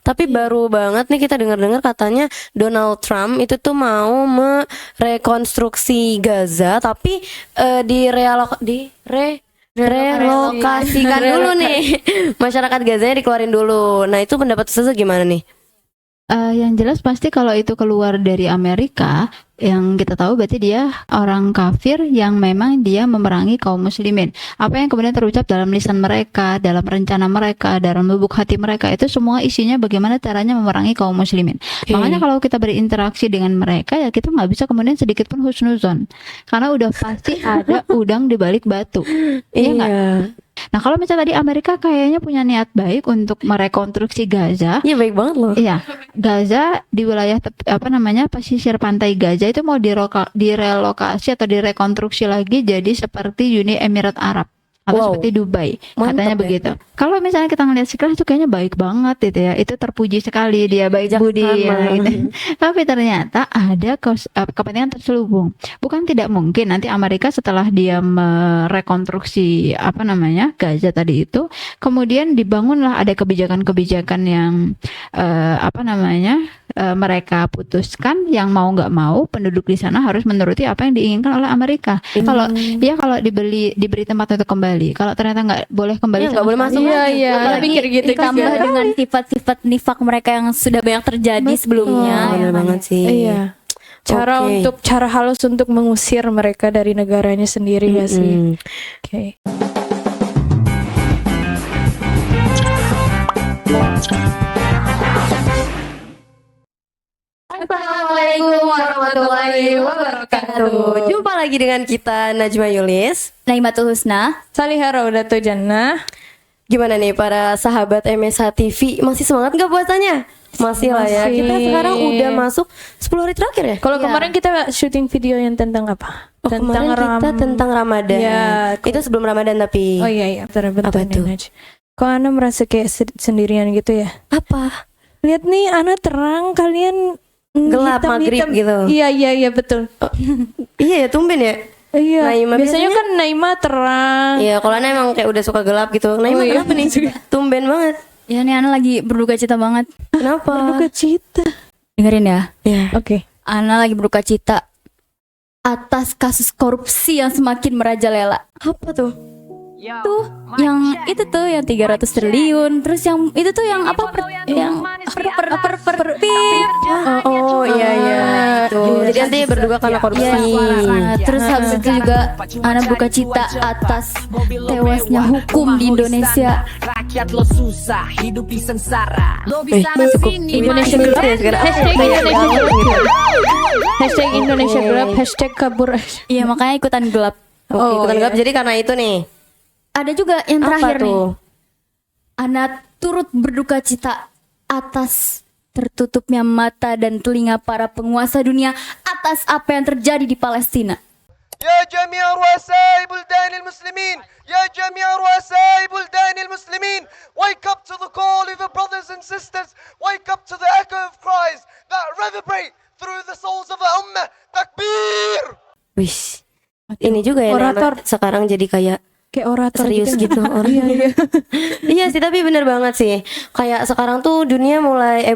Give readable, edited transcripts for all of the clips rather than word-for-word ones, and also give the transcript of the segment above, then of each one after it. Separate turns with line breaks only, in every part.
Tapi baru banget nih kita dengar-dengar katanya Donald Trump itu tuh mau merekonstruksi Gaza, tapi relokasikan dulu nih. Masyarakat Gaza dikeluarin dulu. Nah, itu pendapat Ustazah gimana nih?
Yang jelas pasti kalau itu keluar dari Amerika, yang kita tahu berarti dia orang kafir yang memang dia memerangi kaum muslimin. Apa yang kemudian terucap dalam lisan mereka, dalam rencana mereka, dalam lubuk hati mereka, itu semua isinya bagaimana caranya memerangi kaum muslimin. Makanya kalau kita berinteraksi dengan mereka, ya kita nggak bisa kemudian sedikit pun husnuzon, karena udah pasti ada udang di balik batu. Iya nggak? Nah, kalau misalnya tadi Amerika kayaknya punya niat baik untuk merekonstruksi Gaza.
Iya, baik banget loh.
Iya, Gaza di wilayah pesisir pantai Gaza itu mau direlokasi atau direkonstruksi lagi jadi seperti Uni Emirat Arab atau seperti Dubai, katanya begitu. Kalau misalnya kita ngelihat sekilas itu kayaknya baik banget gitu ya, itu terpuji sekali dia baik budi ya, gitu. Tapi ternyata ada kepentingan terselubung. Bukan tidak mungkin nanti Amerika setelah dia merekonstruksi Gaza tadi itu, kemudian dibangunlah ada kebijakan-kebijakan yang mereka putuskan yang mau nggak mau penduduk di sana harus menuruti apa yang diinginkan oleh Amerika. Kalau diberi tempat untuk kembali, kalau ternyata nggak boleh kembali,
nggak boleh masuk.
Iya, pikir gitu.
Ditambah dengan sifat-sifat nifak mereka yang sudah banyak terjadi sebelumnya.
Benar banget sih.
Iya. Cara halus untuk mengusir mereka dari negaranya sendiri nggak sih? Oke.
Assalamualaikum warahmatullahi wabarakatuh. Jumpa lagi dengan kita Najma Yulis,
Naimatul Husna,
Salihah Raudatul Jannah.
Gimana nih para sahabat MSH TV, masih semangat nggak puasanya? Masih lah ya. Kita sekarang udah masuk 10 hari terakhir ya.
Kalau kemarin kita syuting video yang tentang apa?
Tentang kita tentang Ramadan.
Ya,
itu sebelum Ramadan tapi.
Oh iya, betul.
Apa tuh?
Kok Ana merasa kayak sendirian gitu ya?
Apa?
Lihat nih, Ana terang, kalian
gelap, maghrib gitu.
Iya betul.
Iya ya, tumben ya.
Iya.
Naima
biasanya kan Naima terang.
Iya, kalau Ana emang kayak udah suka gelap gitu. Naima kenapa nih? Tumben banget.
Ya nih Ana lagi berduka cita banget.
Kenapa?
Berduka cita.
Dengerin ya.
Iya.
Oke.
Ana lagi berduka cita atas kasus korupsi yang semakin merajalela.
Apa tuh?
Tuh, yang 300 triliun, terus yang itu tuh yang apa
Oh iya itu. Jadi nanti berduka karena korupsi.
Terus habis itu juga Ana buka cita atas tewasnya hukum di Indonesia.
Rakyat lo susah, hidup di sengsara. Lo bisa
cukup
Indonesia gelap ya sekarang. Hashtag Indonesia gelap. Hashtag kabur.
Iya, makanya ikutan gelap.
Ikutan gelap. Jadi karena itu nih.
Ada juga yang terakhir nih.
Tuh?
Ana turut berduka cita atas tertutupnya mata dan telinga para penguasa dunia atas apa yang terjadi di Palestina.
يا جميع رؤساء بلدان المسلمين يا جميع رؤساء بلدان المسلمين wake up to the call of your brothers and sisters, wake up to the echo of cries that reverberate through the souls of the ummah. Takbir.
Wish. Ini juga ya
orator
sekarang jadi kayak
orator
serius gitu. Iya sih, tapi bener banget sih. Kayak sekarang tuh dunia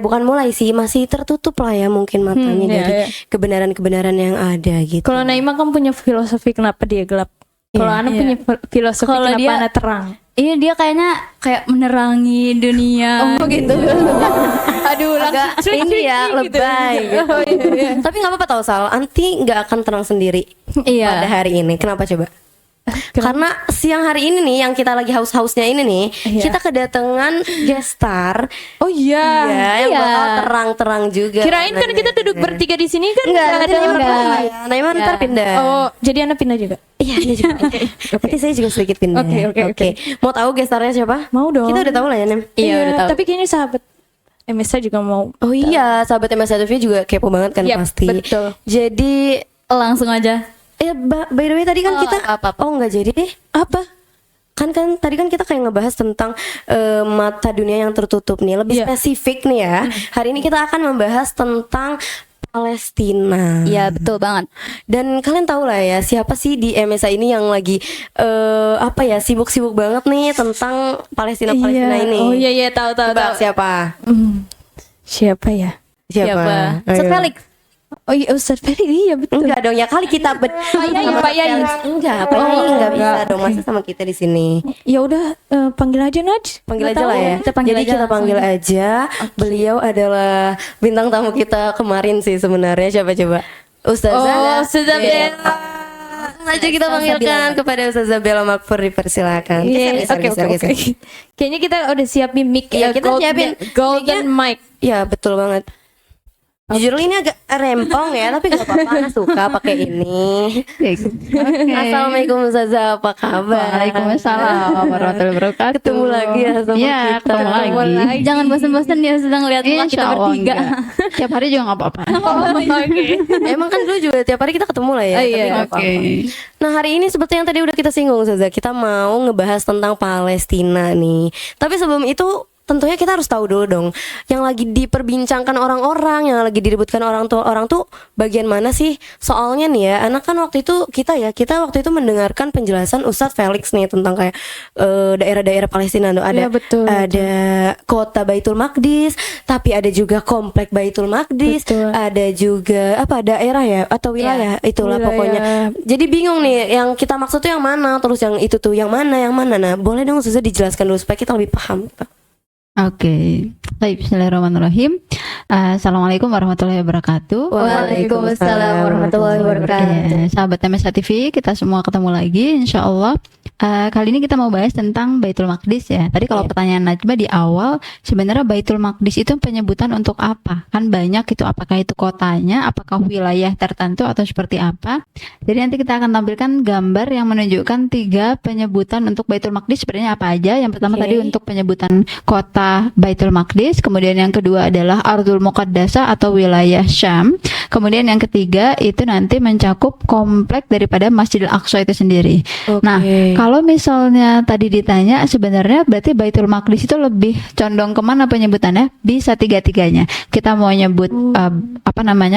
bukan mulai sih, masih tertutup lah ya mungkin matanya dari kebenaran-kebenaran yang ada gitu.
Kalau Naima kan punya filosofi kenapa dia gelap. Kalau Ana punya filosofi
Kalau
kenapa
dia
Ana terang.
Iya, dia kayaknya kayak menerangi dunia.
Oh gitu.
Aduh,
Agak ini ya lebay gitu. Tapi nggak apa-apa tau Sal, Anti nggak akan tenang sendiri pada hari ini. Kenapa coba? Karena siang hari ini nih yang kita lagi haus-hausnya ini nih, kita kedatangan guest star.
Oh iya.
Yang bakal terang-terang juga.
Kirain kan kita duduk bertiga di sini kan
enggak ada
Naima.
Naima ntar pindah.
Oh, jadi Ana pindah juga.
Iya, dia juga. Nanti saya juga sedikit pindah. Oke. Mau tahu guest starnya siapa?
Mau dong.
Kita udah tahu lah ya, Nem.
Iya, udah tahu.
Tapi kayaknya sahabat MSA juga mau.
Oh iya, sahabat MSA TV juga kepo banget kan pasti.
Betul.
Jadi
Langsung aja.
By the way tadi kan kita nggak jadi deh.
Apa?
Kan tadi kan kita kayak ngebahas tentang mata dunia yang tertutup nih. Lebih spesifik nih ya. Hari ini kita akan membahas tentang Palestina.
Iya, betul banget.
Dan kalian tahu lah ya siapa sih di MSA ini yang lagi sibuk-sibuk banget nih tentang Palestina ini.
Oh iya tahu.
Siapa?
Siapa ya?
Siapa?
Ustaz
Ayo.
Felix.
Oh iya Ustadz Ferry, iya betul.
Enggak dong, ya kali kita
Pak Yai.
Enggak, Pak Yai enggak bisa dong, masa sama kita di sini.
Ya udah panggil aja Naj.
Panggil
Nggak
aja lah
tahu,
ya.
kita panggil
Jadi
aja
kita
langsung
panggil aja. Beliau adalah bintang tamu kita kemarin sih sebenarnya. Siapa coba? Ustazah.
Ustazah Bella.
Langsung aja kita panggilkan kepada Ustazah Bella Makfur, dipersilakan.
Iya, oke. Kayaknya kita udah siapin mic
Iya, kita siapin
golden mic.
Ya betul banget. Jujur ini agak rempong ya, tapi gak apa-apa, Ana suka pakai ini. Assalamualaikum Ustazah, apa kabar?
Waalaikumsalam warahmatullahi wabarakatuh.
Ketemu lagi ya sama
Iya,
kita.
ketemu lagi.
Jangan bosan-bosan ya sedang lihat muka kita
Insya Allah
bertiga.
enggak. Tiap hari juga nggak apa-apa.
Emang kan dulu juga tiap hari kita ketemu lah ya.
Oh, iya,
tapi nggak
Oke.
apa-apa. Nah hari ini seperti yang tadi udah kita singgung Ustazah, kita mau ngebahas tentang Palestina nih. Tapi sebelum itu tentunya kita harus tahu dulu dong, yang lagi diperbincangkan orang-orang, yang lagi diributkan orang tuh bagian mana sih? Soalnya nih ya, anak kan waktu itu kita waktu itu mendengarkan penjelasan Ustadz Felix nih tentang kayak daerah-daerah Palestina tuh ada
Iya, betul,
ada kota Baitul Maqdis, tapi ada juga komplek Baitul Maqdis,
Betul.
ada juga apa daerah ya atau wilayah itulah
Wilayah.
pokoknya. Jadi bingung nih, yang kita maksud tuh yang mana, terus yang itu tuh yang mana. Nah, boleh dong Ustazah dijelaskan dulu supaya kita lebih paham.
Oke. Baik, bismillahirrahmanirrahim. Assalamualaikum warahmatullahi wabarakatuh.
Waalaikumsalam warahmatullahi wabarakatuh.
Ya, sahabat MSA TV, kita semua ketemu lagi insya Allah. Kali ini kita mau bahas tentang Baitul Maqdis ya. Tadi kalau pertanyaan Najma di awal, sebenarnya Baitul Maqdis itu penyebutan untuk apa? Kan banyak itu, apakah itu kotanya, apakah wilayah tertentu atau seperti apa? Jadi nanti kita akan tampilkan gambar yang menunjukkan 3 penyebutan untuk Baitul Maqdis sebenarnya apa aja. Yang pertama tadi untuk penyebutan kota Baitul Maqdis, kemudian yang kedua adalah Ardul Muqaddasah atau wilayah Syam. Kemudian yang ketiga itu nanti mencakup komplek daripada Masjidil Aqsa itu sendiri. Nah, kalau misalnya tadi ditanya sebenarnya berarti Baitul Maqdis itu lebih condong kemana penyebutannya? Bisa tiga-tiganya. Kita mau nyebut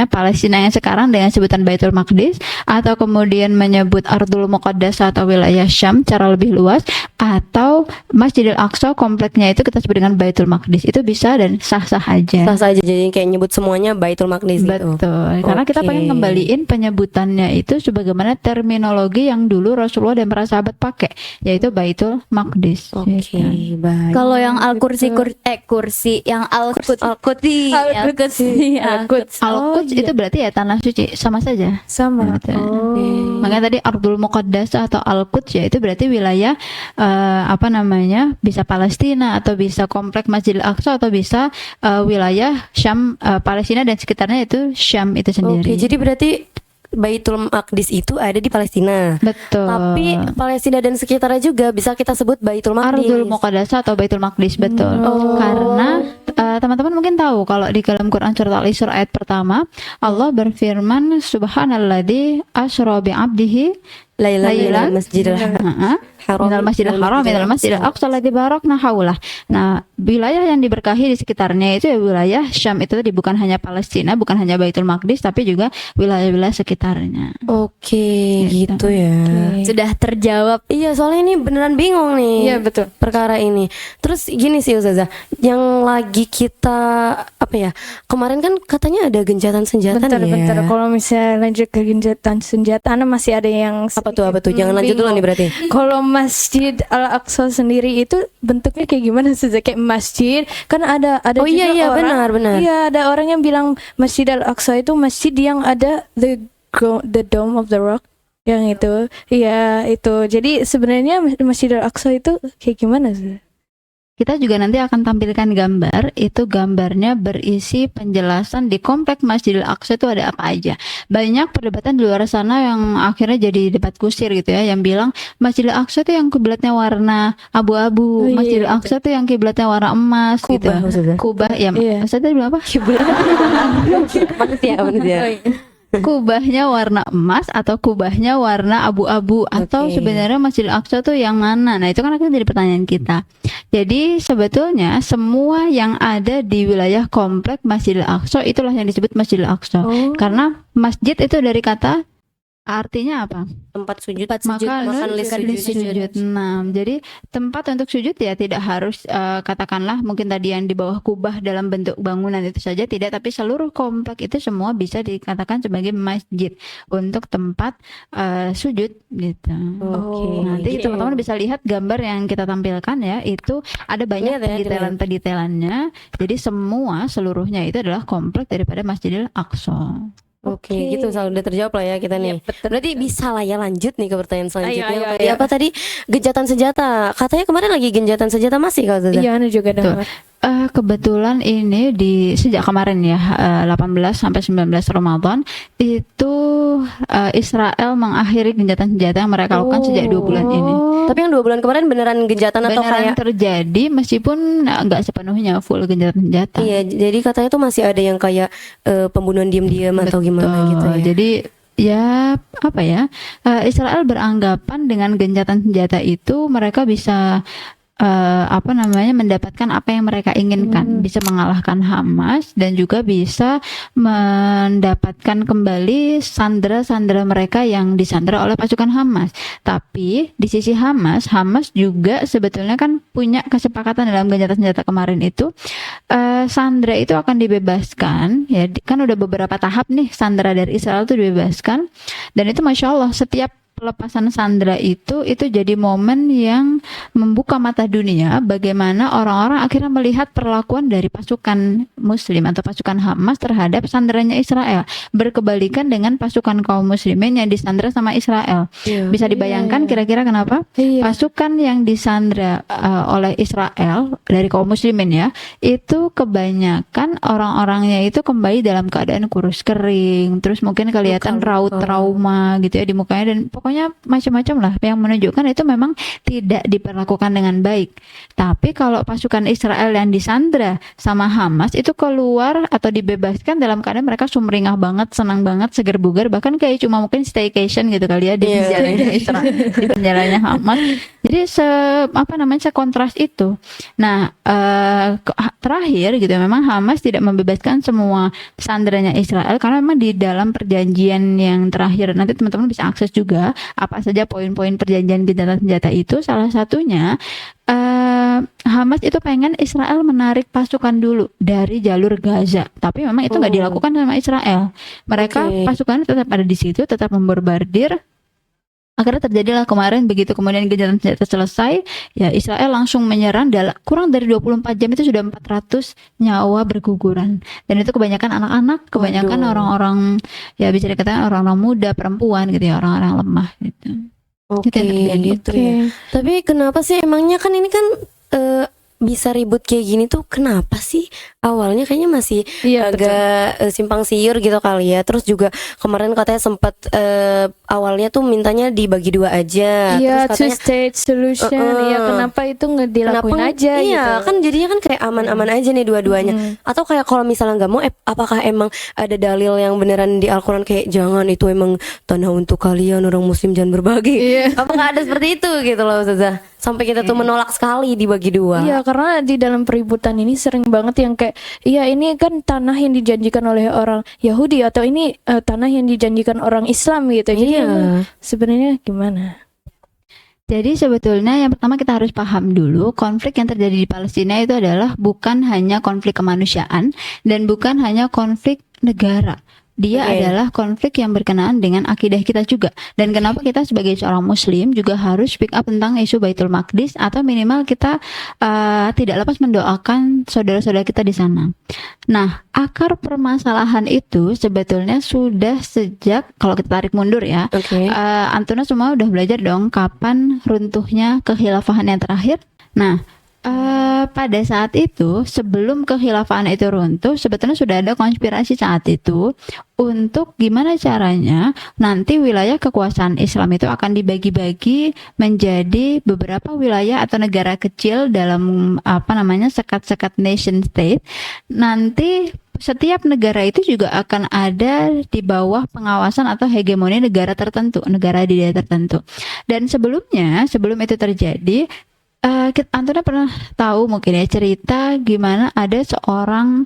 Palestina yang sekarang dengan sebutan Baitul Maqdis, atau kemudian menyebut Ardul Muqaddasah atau wilayah Syam secara lebih luas, atau Masjidil Aqsa kompleknya itu kita sebut dengan Baitul Maqdis. Itu bisa dan sah-sah aja.
Sah saja, jadi kayak nyebut semuanya Baitul Maqdis gitu.
Betul. Karena kita
Oke.
pengen kembaliin penyebutannya itu sebagaimana terminologi yang dulu Rasulullah dan para sahabat pakai, yaitu Baitul Maqdis.
Oke,
Gitu.
baik.
Kalau yang kursi yang Al-Quds
Al-Quds itu berarti ya tanah suci, sama saja.
Sama.
Gitu. Makanya tadi Ardul Muqaddasah atau Al-Quds ya itu berarti wilayah bisa Palestina atau bisa komplek Masjidil Aqsa atau bisa wilayah Syam, Palestina dan sekitarnya itu Syam itu sendiri.
Oke, jadi berarti Baitul Maqdis itu ada di Palestina.
Betul.
Tapi Palestina dan sekitarnya juga bisa kita sebut Baitul Maqdis.
Ardul Muqaddasah atau Baitul Maqdis, betul. Karena teman-teman mungkin tahu kalau di dalam Quran surat Al-Isra ayat pertama Allah berfirman subhanalladzi asra bi 'abdihi
Lailan Masjidil Haram
minal Masjidil Haram minal Masjidil Aqsa alladzi barakna haulah. Nah, wilayah yang diberkahi di sekitarnya itu ya wilayah Syam itu tadi, bukan hanya Palestina, bukan hanya Baitul Maqdis, tapi juga wilayah-wilayah sekitarnya.
Oke, gitu ya.
Sudah terjawab.
Iya, soalnya ini beneran bingung nih.
Iya, betul.
Perkara ini. Terus gini sih Ustazah, yang lagi kita kemarin kan katanya ada gencatan senjata nih ya.
Bentar. Kalau misalnya lanjut ke gencatan senjata, masih ada yang
Apa tuh? Jangan lanjut dulu nih berarti.
Kalau Masjid Al-Aqsa sendiri itu bentuknya kayak gimana sih? Kayak masjid kan ada
Oh,
juga
iya,
orang.
benar.
Iya, ada orang yang bilang Masjid Al-Aqsa itu masjid yang ada the Dome of the Rock yang itu. Iya, itu. Jadi sebenarnya Masjid Al-Aqsa itu kayak gimana sih?
Kita juga nanti akan tampilkan gambar, itu gambarnya berisi penjelasan di komplek Masjidil Aqsa itu ada apa aja. Banyak perdebatan di luar sana yang akhirnya jadi debat kusir gitu ya, yang bilang Masjidil Aqsa itu yang kiblatnya warna abu-abu,
Oh, iya,
Masjidil Aqsa itu yang kiblatnya warna emas gitu.
Kubah maksudnya?
Kubah ya,
Iya.
maksudnya bilang apa?
Manusia.
Kubahnya warna emas atau kubahnya warna abu-abu, atau
Oke.
sebenarnya Masjidil Aqsa tuh yang mana? Nah, itu kan akan jadi pertanyaan kita. Jadi sebetulnya semua yang ada di wilayah komplek Masjidil Aqsa itulah yang disebut Masjidil Aqsa. Karena masjid itu dari kata Artinya apa?
Tempat sujud.
Maka
makan list sujud.
Nah, jadi tempat untuk sujud ya tidak harus katakanlah mungkin tadi yang di bawah kubah dalam bentuk bangunan itu saja, tidak, tapi seluruh komplek itu semua bisa dikatakan sebagai masjid untuk tempat sujud gitu.
Oke.
Nanti teman-teman bisa lihat gambar yang kita tampilkan ya, itu ada banyak pendetailan-pendetailannya. Jadi seluruhnya itu adalah komplek daripada Masjidil Aqsa.
Oke, gitu udah terjawab lah ya kita nih. Berarti bisa lah ya lanjut nih ke pertanyaan selanjutnya.
Ayo.
Apa tadi genjatan senjata? Katanya kemarin lagi genjatan senjata masih kalau tidak?
Iya, Anu juga dengar.
Kebetulan ini sejak kemarin ya 18 sampai 19 Ramadan itu Israel mengakhiri genjatan senjata yang mereka lakukan sejak 2 bulan ini.
Tapi yang 2 bulan kemarin beneran genjatan atau kayak
terjadi meskipun nggak sepenuhnya full genjatan senjata.
Iya, jadi katanya tuh masih ada yang kayak pembunuhan diam-diam atau gimana gitu ya.
Jadi ya apa ya, Israel beranggapan dengan genjatan senjata itu mereka bisa mendapatkan apa yang mereka inginkan, bisa mengalahkan Hamas dan juga bisa mendapatkan kembali sandera-sandera mereka yang disandera oleh pasukan Hamas. Tapi di sisi Hamas juga sebetulnya kan punya kesepakatan dalam genjatan senjata kemarin itu, sandera itu akan dibebaskan ya, kan udah beberapa tahap nih sandera dari Israel itu dibebaskan, dan itu Masya Allah setiap pelepasan sandera itu jadi momen yang membuka mata dunia bagaimana orang-orang akhirnya melihat perlakuan dari pasukan muslim atau pasukan Hamas terhadap sanderanya Israel, berkebalikan dengan pasukan kaum muslimin yang disandera sama Israel. Bisa dibayangkan kira-kira kenapa? Pasukan yang disandera oleh Israel dari kaum muslimin ya, itu kebanyakan orang-orangnya itu kembali dalam keadaan kurus kering, terus mungkin kelihatan raut trauma gitu ya di mukanya, dan pokoknya macam-macam lah yang menunjukkan itu memang tidak diperlakukan dengan baik. Tapi kalau pasukan Israel yang disandera sama Hamas itu keluar atau dibebaskan dalam keadaan mereka sumringah banget, senang banget, seger bugar, bahkan kayak cuma mungkin staycation gitu kali ya di penjaranya Israel, di penjaranya Hamas. Jadi sekontras itu. Nah, terakhir gitu memang Hamas tidak membebaskan semua sanderanya Israel karena memang di dalam perjanjian yang terakhir, nanti teman-teman bisa akses juga apa saja poin-poin perjanjian genjatan senjata itu. Salah satunya Hamas itu pengen Israel menarik pasukan dulu dari jalur Gaza, tapi memang itu nggak dilakukan sama Israel. Mereka pasukan tetap ada di situ, tetap memborbardir. Akhirnya terjadilah kemarin, begitu kemudian genjatan senjata selesai, ya Israel langsung menyerang, kurang dari 24 jam itu sudah 400 nyawa berguguran. Dan itu kebanyakan anak-anak, kebanyakan orang-orang, ya bisa dikatakan orang-orang muda, perempuan gitu ya, orang-orang lemah gitu.
Oke, gitu ya. Tapi kenapa sih emangnya, kan ini kan bisa ribut kayak gini tuh kenapa sih? Awalnya kayaknya masih agak simpang siur gitu kali ya. Terus juga kemarin katanya sempat awalnya tuh mintanya dibagi 2 aja.
Iya,
terus
two
katanya
state solution. Ya kenapa itu nggak dilakuin aja
iya,
gitu.
kan jadinya kan kayak aman-aman aja nih dua-duanya. Atau kayak kalau misalnya nggak mau, apakah emang ada dalil yang beneran di Al-Quran kayak jangan, itu emang tanah untuk kalian orang muslim, jangan berbagi. Apakah ada seperti itu gitu loh Ustazah? Sampai kita tuh menolak sekali dibagi 2.
Iya, karena di dalam peributan ini sering banget yang kayak, iya ini kan tanah yang dijanjikan oleh orang Yahudi, atau ini tanah yang dijanjikan orang Islam gitu. Jadi sebenarnya gimana?
Jadi sebetulnya yang pertama kita harus paham dulu, konflik yang terjadi di Palestina itu adalah bukan hanya konflik kemanusiaan dan bukan hanya konflik negara. Dia adalah konflik yang berkenaan dengan akidah kita juga. Dan kenapa kita sebagai seorang muslim juga harus speak up tentang isu Baitul Maqdis, atau minimal kita tidak lepas mendoakan saudara-saudara kita di sana. Nah, akar permasalahan itu sebetulnya sudah sejak, kalau kita tarik mundur ya, Antuna semua udah belajar dong kapan runtuhnya kekhilafahan yang terakhir. Nah, pada saat itu, sebelum kekhilafahan itu runtuh, sebetulnya sudah ada konspirasi saat itu untuk gimana caranya nanti wilayah kekuasaan Islam itu akan dibagi-bagi menjadi beberapa wilayah atau negara kecil dalam sekat-sekat nation state. Nanti setiap negara itu juga akan ada di bawah pengawasan atau hegemoni negara tertentu, negara di daerah tertentu. Dan sebelum itu terjadi, Antuna pernah tahu mungkin ya cerita gimana ada seorang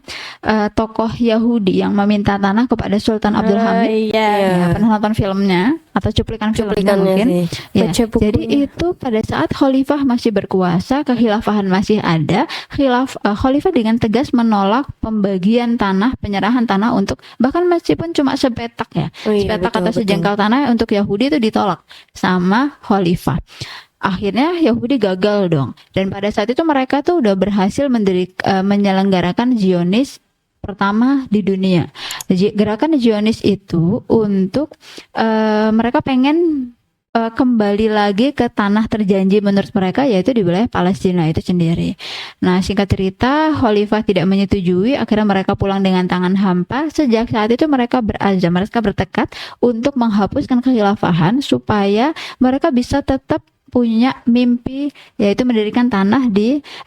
tokoh Yahudi yang meminta tanah kepada Sultan Abdul Hamid.
Iya.
Ya, pernah nonton filmnya atau cuplikan filmnya
Cuplikannya
mungkin.
sih.
Ya,
Baca bukunya.
jadi itu pada saat khalifah masih berkuasa, kekhilafahan masih ada, khalifah dengan tegas menolak pembagian tanah, penyerahan tanah untuk bahkan meskipun cuma sepetak ya,
Oh iya,
sepetak
betul,
atau
betul.
sejengkal tanah untuk Yahudi itu ditolak sama khalifah. Akhirnya Yahudi gagal dong. Dan pada saat itu mereka tuh udah berhasil menyelenggarakan Zionis pertama di dunia. Gerakan Zionis itu untuk mereka pengen kembali lagi ke tanah terjanji menurut mereka, yaitu di wilayah Palestina itu sendiri. Nah, singkat cerita, khalifah tidak menyetujui, akhirnya mereka pulang dengan tangan hampa. Sejak saat itu mereka berazam, mereka bertekad untuk menghapuskan kekhilafahan supaya mereka bisa tetap punya mimpi, yaitu mendirikan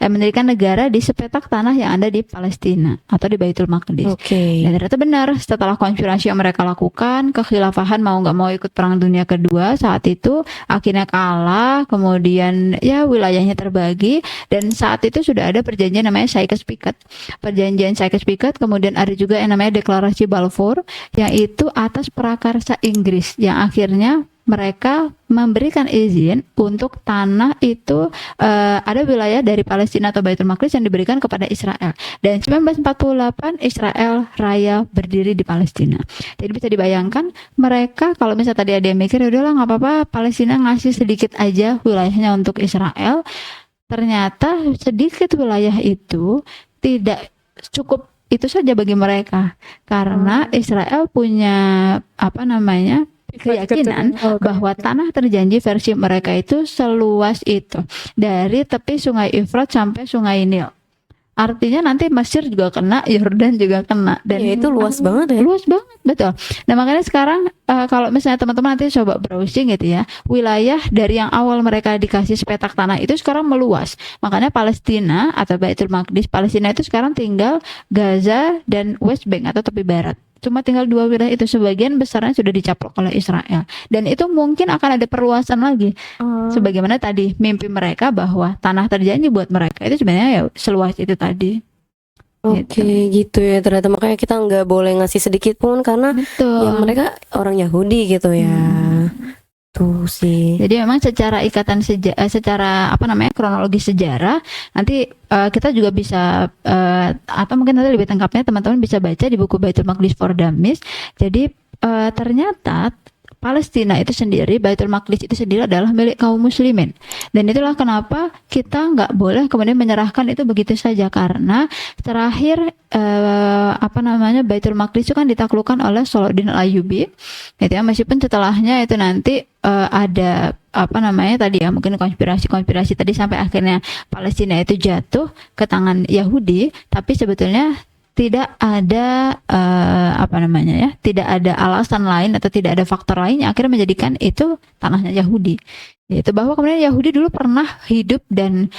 mendirikan negara di sepetak tanah yang ada di Palestina atau di Baitul Maqdis.
Oke.
Dan ternyata benar, setelah konspirasi yang mereka lakukan, kekhilafahan mau nggak mau ikut Perang Dunia Kedua saat itu, akhirnya kalah, kemudian ya wilayahnya terbagi, dan saat itu sudah ada perjanjian namanya Sykes-Picot. Perjanjian Sykes-Picot, kemudian ada juga yang namanya Deklarasi Balfour, yang itu atas prakarsa Inggris, yang akhirnya mereka memberikan izin untuk tanah itu ada wilayah dari Palestina atau Baitul Maqdis yang diberikan kepada Israel. Dan 1948 Israel Raya berdiri di Palestina. Jadi bisa dibayangkan mereka, kalau misalnya tadi ada yang mikir, udahlah nggak apa-apa Palestina ngasih sedikit aja wilayahnya untuk Israel. Ternyata sedikit wilayah itu tidak cukup itu saja bagi mereka, karena Israel punya keyakinan bahwa tanah terjanji versi mereka itu seluas itu, dari tepi Sungai Efrat sampai Sungai Nil. Artinya nanti Mesir juga kena, Yordan juga kena, dan
Ya, itu luas banget ya.
luas banget, betul. Nah, makanya sekarang kalau misalnya teman-teman nanti coba browsing gitu ya, wilayah dari yang awal mereka dikasih sepetak tanah itu sekarang meluas. Makanya Palestina atau Baitul Maqdis Palestina itu sekarang tinggal Gaza dan West Bank atau tepi barat. Cuma tinggal 2 wilayah itu, sebagian besarnya sudah dicaplok oleh Israel. Dan itu mungkin akan ada perluasan lagi. Sebagaimana tadi mimpi mereka bahwa tanah terjanji buat mereka itu sebenarnya ya seluas itu tadi.
Oke, gitu ya. Ternyata makanya kita nggak boleh ngasih sedikit pun karena
Betul.
ya mereka orang Yahudi gitu ya. Tuh sih.
Jadi memang secara ikatan secara kronologi sejarah nanti kita juga bisa atau mungkin nanti lebih lengkapnya teman-teman bisa baca di buku Baitul Maqdis for Dummies. Jadi ternyata Palestina itu sendiri, Baitul Maqdis itu sendiri adalah milik kaum muslimin. Dan itulah kenapa kita nggak boleh kemudian menyerahkan itu begitu saja, karena terakhir Baitul Maqdis itu kan ditaklukkan oleh Salahuddin Al-Ayyubi. Gitu ya, meskipun setelahnya itu nanti ada tadi ya mungkin konspirasi tadi sampai akhirnya Palestina itu jatuh ke tangan Yahudi, tapi sebetulnya tidak ada tidak ada alasan lain atau tidak ada faktor lain yang akhirnya menjadikan itu tanahnya Yahudi. Yaitu bahwa kemudian Yahudi dulu pernah hidup dan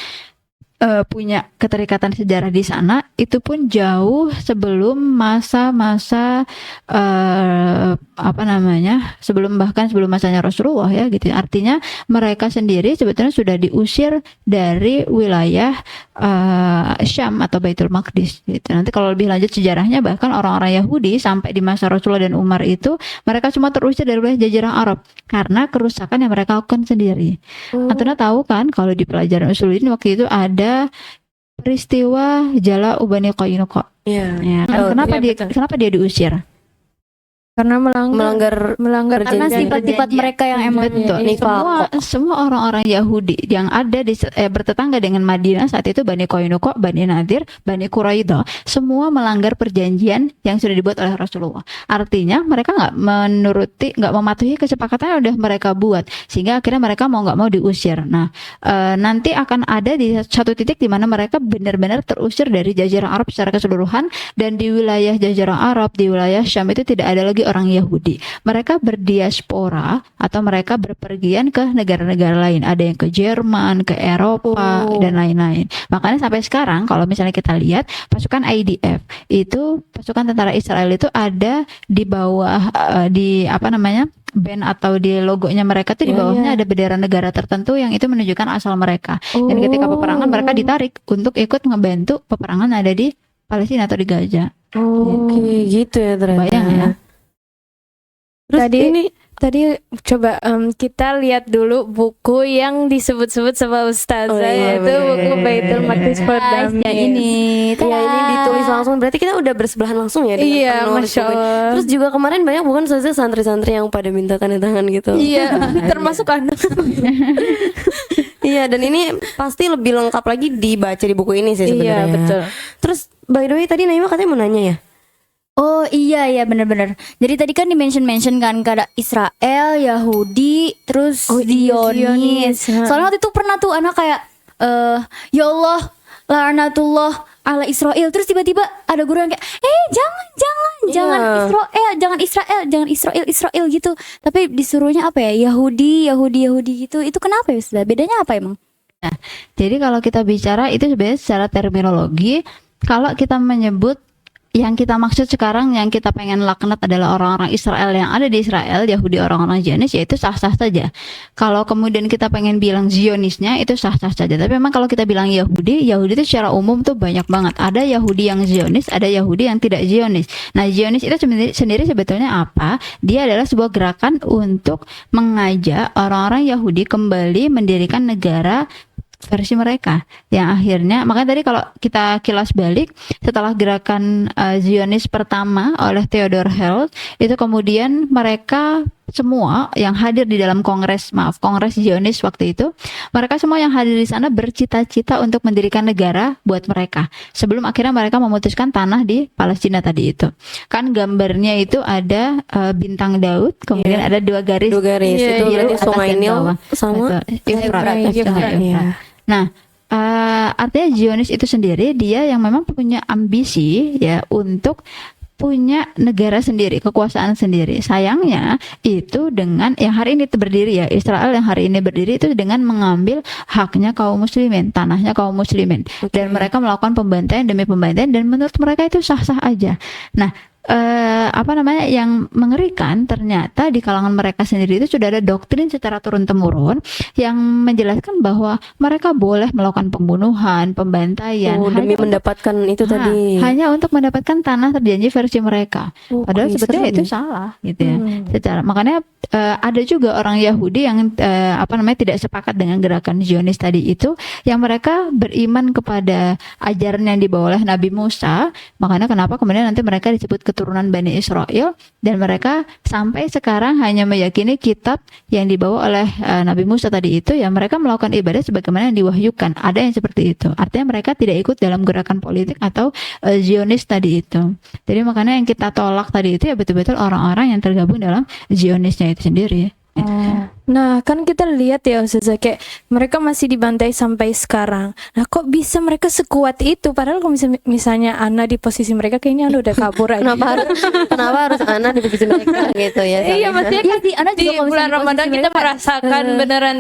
punya keterikatan sejarah di sana, itu pun jauh sebelum masa-masa sebelum masanya Rasulullah ya gitu. Artinya mereka sendiri sebetulnya sudah diusir dari wilayah Syam atau Baitul Maqdis gitu. Nanti kalau lebih lanjut sejarahnya, bahkan orang-orang Yahudi sampai di masa Rasulullah dan Umar itu mereka cuma terusir dari wilayah Jazirah Arab karena kerusakan yang mereka lakukan sendiri. Antuna tahu kan kalau di pelajaran Usuluddin waktu itu ada peristiwa Jala Bani Qainuqa.
Iya.
Ya, kan kenapa dia diusir?
Karena
Melanggar
Karena
perjanjian.
sifat-sifat mereka yang emang
Betul.
Nifaq.
Semua orang-orang Yahudi yang ada di bertetangga dengan Madinah saat itu, Bani Qainuqa, Bani Nadir, Bani Quraidah, semua melanggar perjanjian yang sudah dibuat oleh Rasulullah. Artinya mereka nggak mematuhi kesepakatan yang udah mereka buat, sehingga akhirnya mereka mau nggak mau diusir. Nah, nanti akan ada di satu titik di mana mereka benar-benar terusir dari Jazirah Arab secara keseluruhan, dan di wilayah Jazirah Arab, di wilayah Syam itu tidak ada lagi orang Yahudi. Mereka berdiaspora atau mereka berpergian ke negara-negara lain. Ada yang ke Jerman, ke Eropa, dan lain-lain. Makanya sampai sekarang kalau misalnya kita lihat pasukan IDF itu, pasukan tentara Israel itu ada di bawah di apa namanya, band atau di logonya mereka tuh di bawahnya ada bendera negara tertentu yang itu menunjukkan asal mereka. Dan ketika peperangan mereka ditarik untuk ikut ngebantu peperangan yang ada di Palestina atau di Gaza.
Oke, gitu ya ternyata.
Bayang ya.
Terus
Tadi coba kita lihat dulu buku yang disebut-sebut sama Ustazah, yaitu buku Baitul Maqdis for Dummies.
Yang ini.
Ya ini ditulis langsung, berarti kita udah bersebelahan langsung ya dengan
Iya,
penulis
Masya
buku ini.
Allah.
Terus juga kemarin banyak bukan saja santri-santri yang pada minta tanda tangan gitu.
Iya, termasuk anak.
Iya, dan ini pasti lebih lengkap lagi dibaca di buku ini sih sebenarnya.
Iya, betul.
Terus by the way tadi Naima katanya mau nanya ya?
Oh iya benar-benar. Jadi tadi kan di-mention kan ada Israel, Yahudi, terus Zionis. Soalnya waktu itu pernah tuh anak kayak ya Allah, laknatullah ala Israel. Terus tiba-tiba ada guru yang kayak jangan Israel gitu. Tapi disuruhnya apa ya? Yahudi gitu. Itu kenapa ya Ustaz? Bedanya apa emang?
Jadi kalau kita bicara itu sebenarnya secara terminologi, kalau kita menyebut yang kita maksud sekarang, yang kita pengen laknat adalah orang-orang Israel yang ada di Israel, Yahudi, orang-orang Zionis, ya itu sah-sah saja. Kalau kemudian kita pengen bilang Zionisnya, itu sah-sah saja. Tapi memang kalau kita bilang Yahudi itu secara umum tuh banyak banget. Ada Yahudi yang Zionis, ada Yahudi yang tidak Zionis. Nah, Zionis itu sendiri sebetulnya apa? Dia adalah sebuah gerakan untuk mengajak orang-orang Yahudi kembali mendirikan negara versi mereka, yang akhirnya, makanya tadi kalau kita kilas balik, setelah gerakan Zionis pertama oleh Theodor Herzl, itu kemudian mereka semua yang hadir di dalam kongres Zionis waktu itu, mereka semua yang hadir di sana bercita-cita untuk mendirikan negara buat mereka, sebelum akhirnya mereka memutuskan tanah di Palestina tadi itu. Kan gambarnya itu ada bintang Daud, kemudian ada dua garis
itu berarti Sungai Nil sama
Efrat. Nah, artinya Zionis itu sendiri dia yang memang punya ambisi ya untuk punya negara sendiri, kekuasaan sendiri. Sayangnya itu dengan yang hari ini berdiri ya, Israel yang hari ini berdiri itu dengan mengambil haknya kaum muslimin, tanahnya kaum muslimin. Dan mereka melakukan pembantaian demi pembantaian, dan menurut mereka itu sah-sah aja. Nah, yang mengerikan ternyata di kalangan mereka sendiri itu sudah ada doktrin secara turun-temurun yang menjelaskan bahwa mereka boleh melakukan pembunuhan, pembantaian
demi mendapatkan itu tadi.
Hanya untuk mendapatkan tanah terjanji versi mereka. Padahal sebetulnya itu salah gitu ya. Makanya ada juga orang Yahudi yang tidak sepakat dengan gerakan Zionis tadi itu, yang mereka beriman kepada ajaran yang dibawa oleh Nabi Musa. Makanya kenapa kemudian nanti mereka disebut keturunan Bani Israel, dan mereka sampai sekarang hanya meyakini kitab yang dibawa oleh Nabi Musa tadi itu, ya mereka melakukan ibadah sebagaimana yang diwahyukan. Ada yang seperti itu. Artinya mereka tidak ikut dalam gerakan politik atau Zionis tadi itu. Jadi makanya yang kita tolak tadi itu ya betul-betul orang-orang yang tergabung dalam Zionisnya itu sendiri.
Nah, kan kita lihat ya Ustazah, kayak mereka masih dibantai sampai sekarang. Nah, kok bisa mereka sekuat itu? Padahal kalau misalnya Ana di posisi mereka, kayaknya Ana udah kabur aja.
Kenapa harus Ana di posisi mereka gitu ya?
Iya, maksudnya kan
Ana
di
juga
bulan Ramadan kita merasakan beneran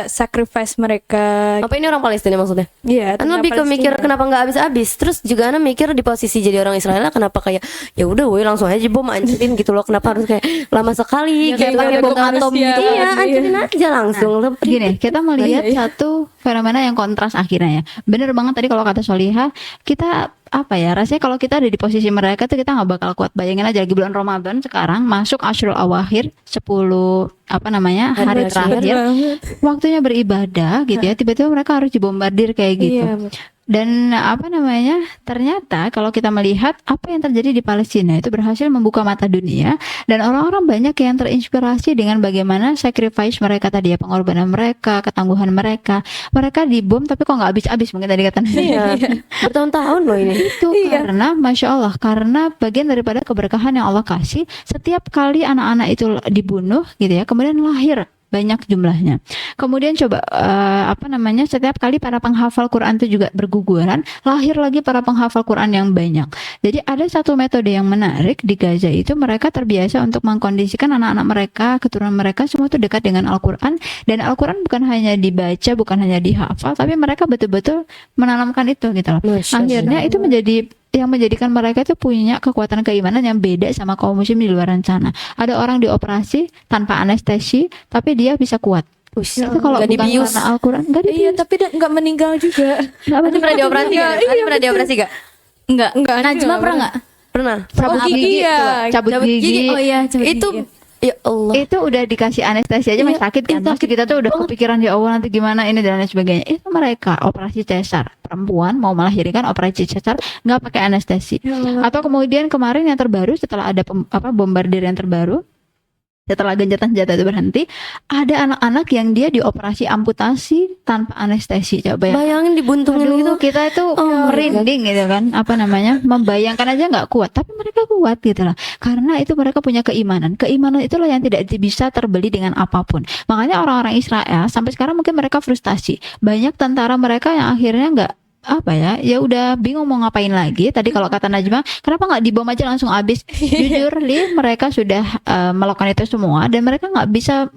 sacrifice mereka.
Apa ini orang Palestina maksudnya?
Iya.
Ana lebih mikir kenapa nggak habis-habis. Terus juga Ana mikir di posisi jadi orang Israel, kenapa kayak ya udah woi langsung aja bom ancurin gitu loh. Kenapa harus kayak lama sekali kayak pakai bom atom gitu? Iya, ancurin aja langsung.
Gini, kita melihat satu fenomena yang kontras akhirnya ya. Bener banget tadi kalau kata Soliha, kita rasanya kalau kita ada di posisi mereka tuh kita nggak bakal kuat. Bayangin aja lagi bulan Ramadan sekarang masuk Ashrul Awakhir, 10 hari terakhir, waktunya beribadah gitu ya, tiba-tiba mereka harus dibombardir kayak gitu. Dan ternyata kalau kita melihat apa yang terjadi di Palestina itu berhasil membuka mata dunia, dan orang-orang banyak yang terinspirasi dengan bagaimana sacrifice mereka tadi ya, pengorbanan mereka, ketangguhan mereka. Mereka dibom tapi kok nggak habis-habis, mungkin tadi kata
bertahun-tahun loh ini.
Itu karena Masya Allah, karena bagian daripada keberkahan yang Allah kasih, setiap kali anak-anak itu dibunuh gitu ya, kemudian lahir banyak jumlahnya. Kemudian coba setiap kali para penghafal Quran itu juga berguguran, lahir lagi para penghafal Quran yang banyak. Jadi ada satu metode yang menarik di Gaza itu, mereka terbiasa untuk mengkondisikan anak-anak mereka, keturunan mereka semua itu dekat dengan Al-Quran, dan Al-Quran bukan hanya dibaca, bukan hanya dihafal, tapi mereka betul-betul menanamkan itu gitu loh. Akhirnya itu yang menjadikan mereka itu punya kekuatan keimanan yang beda sama kaum muslim di luar sana. Ada orang dioperasi tanpa anestesi, tapi dia bisa kuat. Itu kalau
Nggak
bukan
dibius.
karena Al-Quran, nggak
Iya,
dibius.
tapi nggak meninggal juga.
Nanti pernah dioperasi gak? Nanti pernah dioperasi gak?
Enggak.
Enggak,
Najma pernah enggak?
Pernah.
Cabut
gigi
gigi,
ya.
coba. Cabut gigi.
Oh iya, cabut
Itu
gigi.
ya Allah.
Itu udah dikasih anestesi aja masih sakit kan. Pasti kita tuh udah kepikiran ya Allah nanti gimana ini dan lain sebagainya. Itu mereka operasi cesar, perempuan mau melahirkan operasi cesar nggak pakai anestesi. Atau kemudian kemarin yang terbaru setelah ada bombardir yang terbaru, setelah gencatan senjata itu berhenti, ada anak-anak yang dia dioperasi amputasi tanpa anestesi. Coba
Bayangin dibuntungin
Aduh,
gitu.
kita itu
Oh my
merinding gitu kan, membayangkan aja nggak kuat, tapi mereka kuat gitu lah, karena itu mereka punya keimanan itulah yang tidak bisa terbeli dengan apapun. Makanya orang-orang Israel sampai sekarang mungkin mereka frustasi, banyak tentara mereka yang akhirnya nggak ya udah bingung mau ngapain lagi. Tadi kalau kata Najma, kenapa nggak dibom aja langsung habis? Jujur mereka sudah melakukan itu semua dan mereka nggak bisa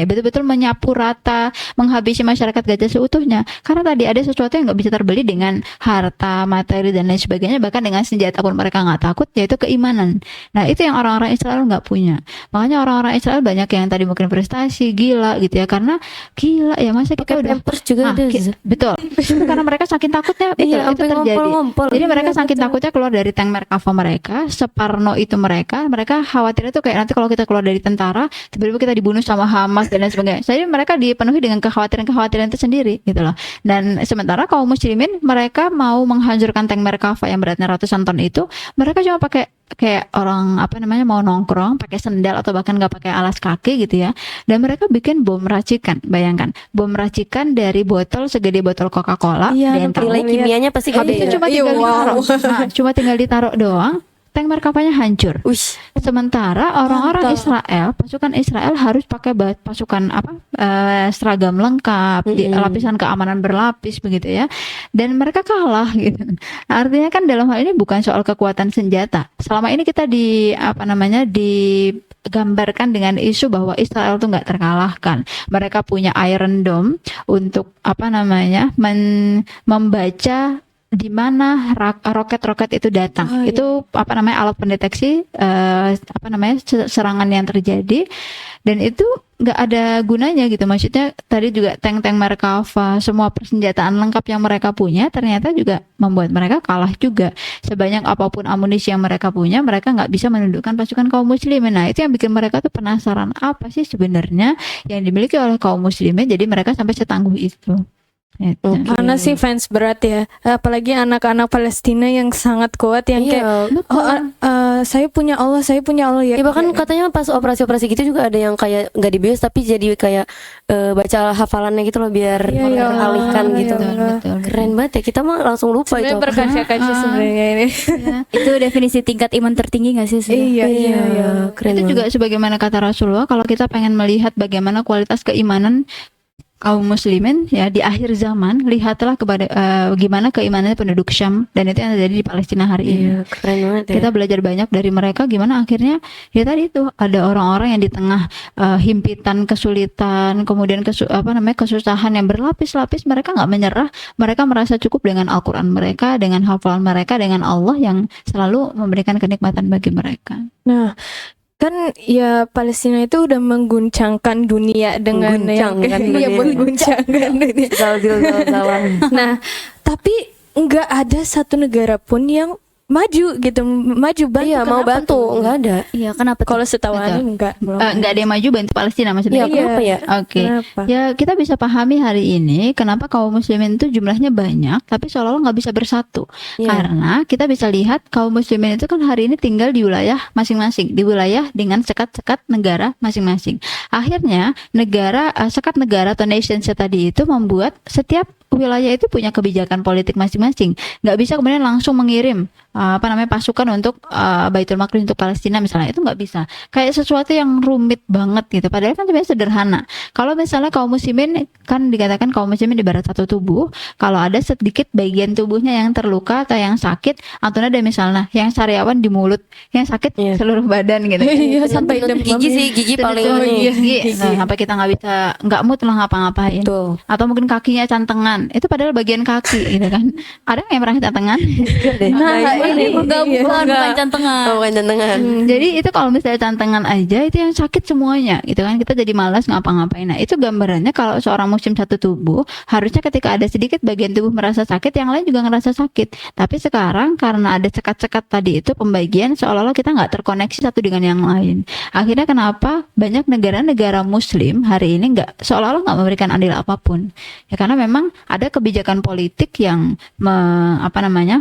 betul-betul menyapu rata, menghabisi masyarakat Gaza seutuhnya, karena tadi ada sesuatu yang nggak bisa terbeli dengan harta, materi dan lain sebagainya, bahkan dengan senjata pun mereka nggak takut, yaitu keimanan. Nah itu yang orang-orang Israel nggak punya. Makanya orang-orang Israel banyak yang tadi mungkin frustasi, gila gitu ya, karena gila ya masa kita udah
Pampers juga ada.
betul. Karena mereka saking takutnya, betul,
Iya,
itu
sampai
terjadi.
ngompol-ngompol.
Jadi mereka
Iya,
saking
betul.
takutnya keluar dari tank Merkava mereka, Separno itu mereka khawatir itu kayak nanti kalau kita keluar dari tentara, tiba-tiba kita dibunuh sama Hamas dan lain sebagainya. Jadi mereka dipenuhi dengan kekhawatiran itu sendiri gitu loh. Dan sementara kaum muslimin, mereka mau menghancurkan tank Merkava yang beratnya ratusan ton itu, mereka cuma pakai kayak orang mau nongkrong pakai sendal atau bahkan nggak pakai alas kaki gitu ya, dan mereka bikin bom racikan. Bayangkan bom racikan dari botol segede botol Coca-Cola,
Iya,
Nilai kimianya pasti
habis
gede
itu
ya.
cuma tinggal ditaruh doang, tank Merkavanya hancur.
Ush.
Sementara orang-orang Israel, pasukan Israel harus pakai pasukan seragam lengkap, lapisan keamanan berlapis begitu ya, dan mereka kalah gitu. Artinya kan dalam hal ini bukan soal kekuatan senjata. Selama ini kita digambarkan dengan isu bahwa Israel tuh nggak terkalahkan. Mereka punya Iron Dome untuk membaca di mana roket-roket itu datang. Itu alat pendeteksi serangan yang terjadi, dan itu nggak ada gunanya gitu. Maksudnya tadi juga tank-tank Merkava, semua persenjataan lengkap yang mereka punya ternyata juga membuat mereka kalah juga. Sebanyak apapun amunisi yang mereka punya, mereka nggak bisa menundukkan pasukan kaum muslimin. Nah itu yang bikin mereka tuh penasaran, apa sih sebenarnya yang dimiliki oleh kaum muslimin, jadi mereka sampai setangguh itu.
Mana sih fans berat ya, apalagi anak-anak Palestina yang sangat kuat, yang kayak saya punya Allah ya.
Ya bahkan katanya pas operasi-operasi gitu juga ada yang kayak nggak dibius tapi jadi kayak baca hafalannya gitu loh biar teralihkan gitu.
Betul.
Keren banget ya, kita mah langsung lupa itu.
Sebenarnya berkaca-kaca sebenarnya ini.
Itu definisi tingkat iman tertinggi gak sih?
Iya.
Keren
Itu
banget.
juga sebagaimana kata Rasulullah, kalau kita pengen melihat bagaimana kualitas keimanan kaum muslimin ya di akhir zaman, lihatlah kepada gimana keimanannya penduduk Syam, dan itu yang terjadi di Palestina hari ini.
Iya, keren banget ya.
Kita belajar banyak dari mereka, gimana akhirnya ya tadi itu ada orang-orang yang di tengah himpitan, kesulitan, kemudian kesusahan yang berlapis-lapis, mereka nggak menyerah. Mereka merasa cukup dengan Al-Quran mereka, dengan hafalan mereka, dengan Allah yang selalu memberikan kenikmatan bagi mereka.
Nah, kan ya Palestina itu udah mengguncangkan dunia dengan
Mengguncangkan
iya,
dunia.
mengguncangkan dunia.
Salah.
Nah, tapi nggak ada satu negara pun yang maju bantu.
Iya, mau
Kenapa
bantu,
tuh?
enggak ada.
Iya, kenapa tuh?
Kalau setahu
Betul.
Ani enggak.
Nggak ada yang maju bantu Palestina maksudnya.
Iya, kenapa ya?
Oke.
Kenapa?
Ya kita bisa pahami hari ini kenapa kaum muslimin itu jumlahnya banyak tapi seolah-olah nggak bisa bersatu.
Iya.
Karena kita bisa lihat kaum muslimin itu kan hari ini tinggal di wilayah masing-masing, di wilayah dengan sekat-sekat negara masing-masing. Akhirnya sekat negara atau nation state tadi itu membuat setiap wilayah itu punya kebijakan politik masing-masing. Nggak bisa kemudian langsung mengirim pasukan untuk Baitul Maqdis untuk Palestina misalnya, itu nggak bisa. Kayak sesuatu yang rumit banget gitu. Padahal kan sebenarnya sederhana. Kalau misalnya kaum muslimin, kan dikatakan kaum muslimin ibarat satu tubuh. Kalau ada sedikit bagian tubuhnya yang terluka atau yang sakit, atau ada misalnya yang sariawan di mulut, yang sakit seluruh badan gitu.
Iya, sampai
gigi sih, gigi paling
Gigi. Nah, sampai kita nggak mood lah ngapa-ngapain.
Tuh.
Atau mungkin kakinya cantengan, itu padahal bagian kaki gitu kan. Ada nggak yang pernah cantengan?
Bukan cantengan.
Oh, bukan jantengan.
Jadi itu kalau misalnya cantengan aja itu yang sakit semuanya gitu kan, kita jadi malas ngapa-ngapain. Nah itu gambarannya kalau seorang muslim satu tubuh, harusnya ketika ada sedikit bagian tubuh merasa sakit, yang lain juga ngerasa sakit. Tapi sekarang karena ada sekat-sekat tadi itu pembagian, seolah-olah kita nggak terkoneksi satu dengan yang lain. Akhirnya kenapa banyak negara-negara muslim hari ini seolah-olah nggak memberikan adil apapun ya, karena memang ada kebijakan politik yang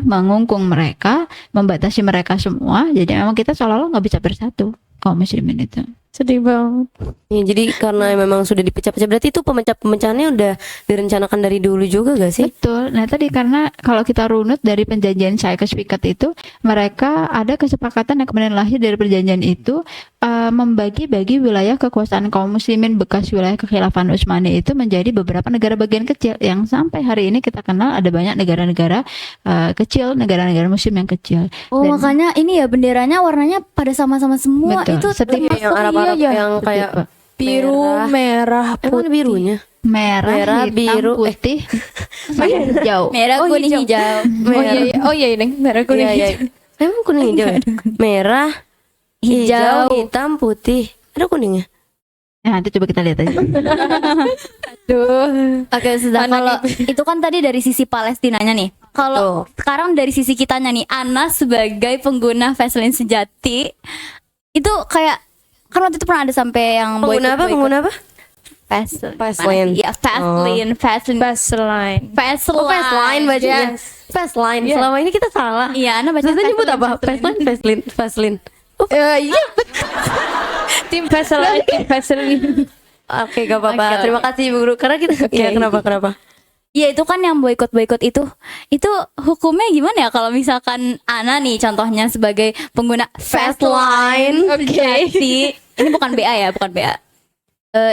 mengungkung mereka, membatasi mereka semua. Jadi memang kita seolah-olah nggak bisa bersatu kaum muslimin itu.
Sedih banget.
Ya, jadi karena memang sudah dipecah-pecah, berarti itu pemecahannya udah direncanakan dari dulu juga gak sih?
Betul. Nah tadi karena kalau kita runut dari perjanjian Sykes-Picot itu, mereka ada kesepakatan yang kemudian lahir dari perjanjian itu, membagi-bagi wilayah kekuasaan kaum muslimin bekas wilayah kekhilafan Utsmani itu menjadi beberapa negara bagian kecil, yang sampai hari ini kita kenal ada banyak negara-negara kecil, negara-negara muslim yang kecil.
Oh,
Dan
makanya ini ya benderanya warnanya pada sama-sama semua.
Betul.
Itu
Setiap
yang Arab-Arab yang kayak
Biru, merah,
emang ada birunya?
merah,
Merah,
hitam,
biru,
putih, sama hijau.
merah, kuning, hijau.
Oh iya, Neng. Merah, kuning,
Iya, iya.
hijau.
Emang kuning hijau ya? Merah, hijau, hitam, putih. Ada kuningnya?
Nah, nanti coba kita lihat aja.
Aduh.
Oke, sudah. Kalau itu kan tadi dari sisi Palestinanya nih. Kalau sekarang dari sisi kitanya nih, Ana sebagai pengguna Fastlane sejati, itu kayak kan waktu itu pernah ada sampai yang
Pengguna apa? Pengguna apa?
Fastlane. Iya, Fastlane.
Baseline.
Fastlane.
Oh, Fastlane bacanya. Fastlane. Selama ini kita salah.
Iya, Ana baca
Maksudnya nyebut apa? Fastlane.
Iya. Tim Vaseline.
Oke, gak apa-apa.
Oke.
Terima kasih Ibu Guru. Karena kita ya kenapa?
Ya itu kan yang boykot itu hukumnya gimana ya kalau misalkan Ana nih contohnya sebagai pengguna Fastlane.
Oke.
Ini bukan BA ya, bukan BA.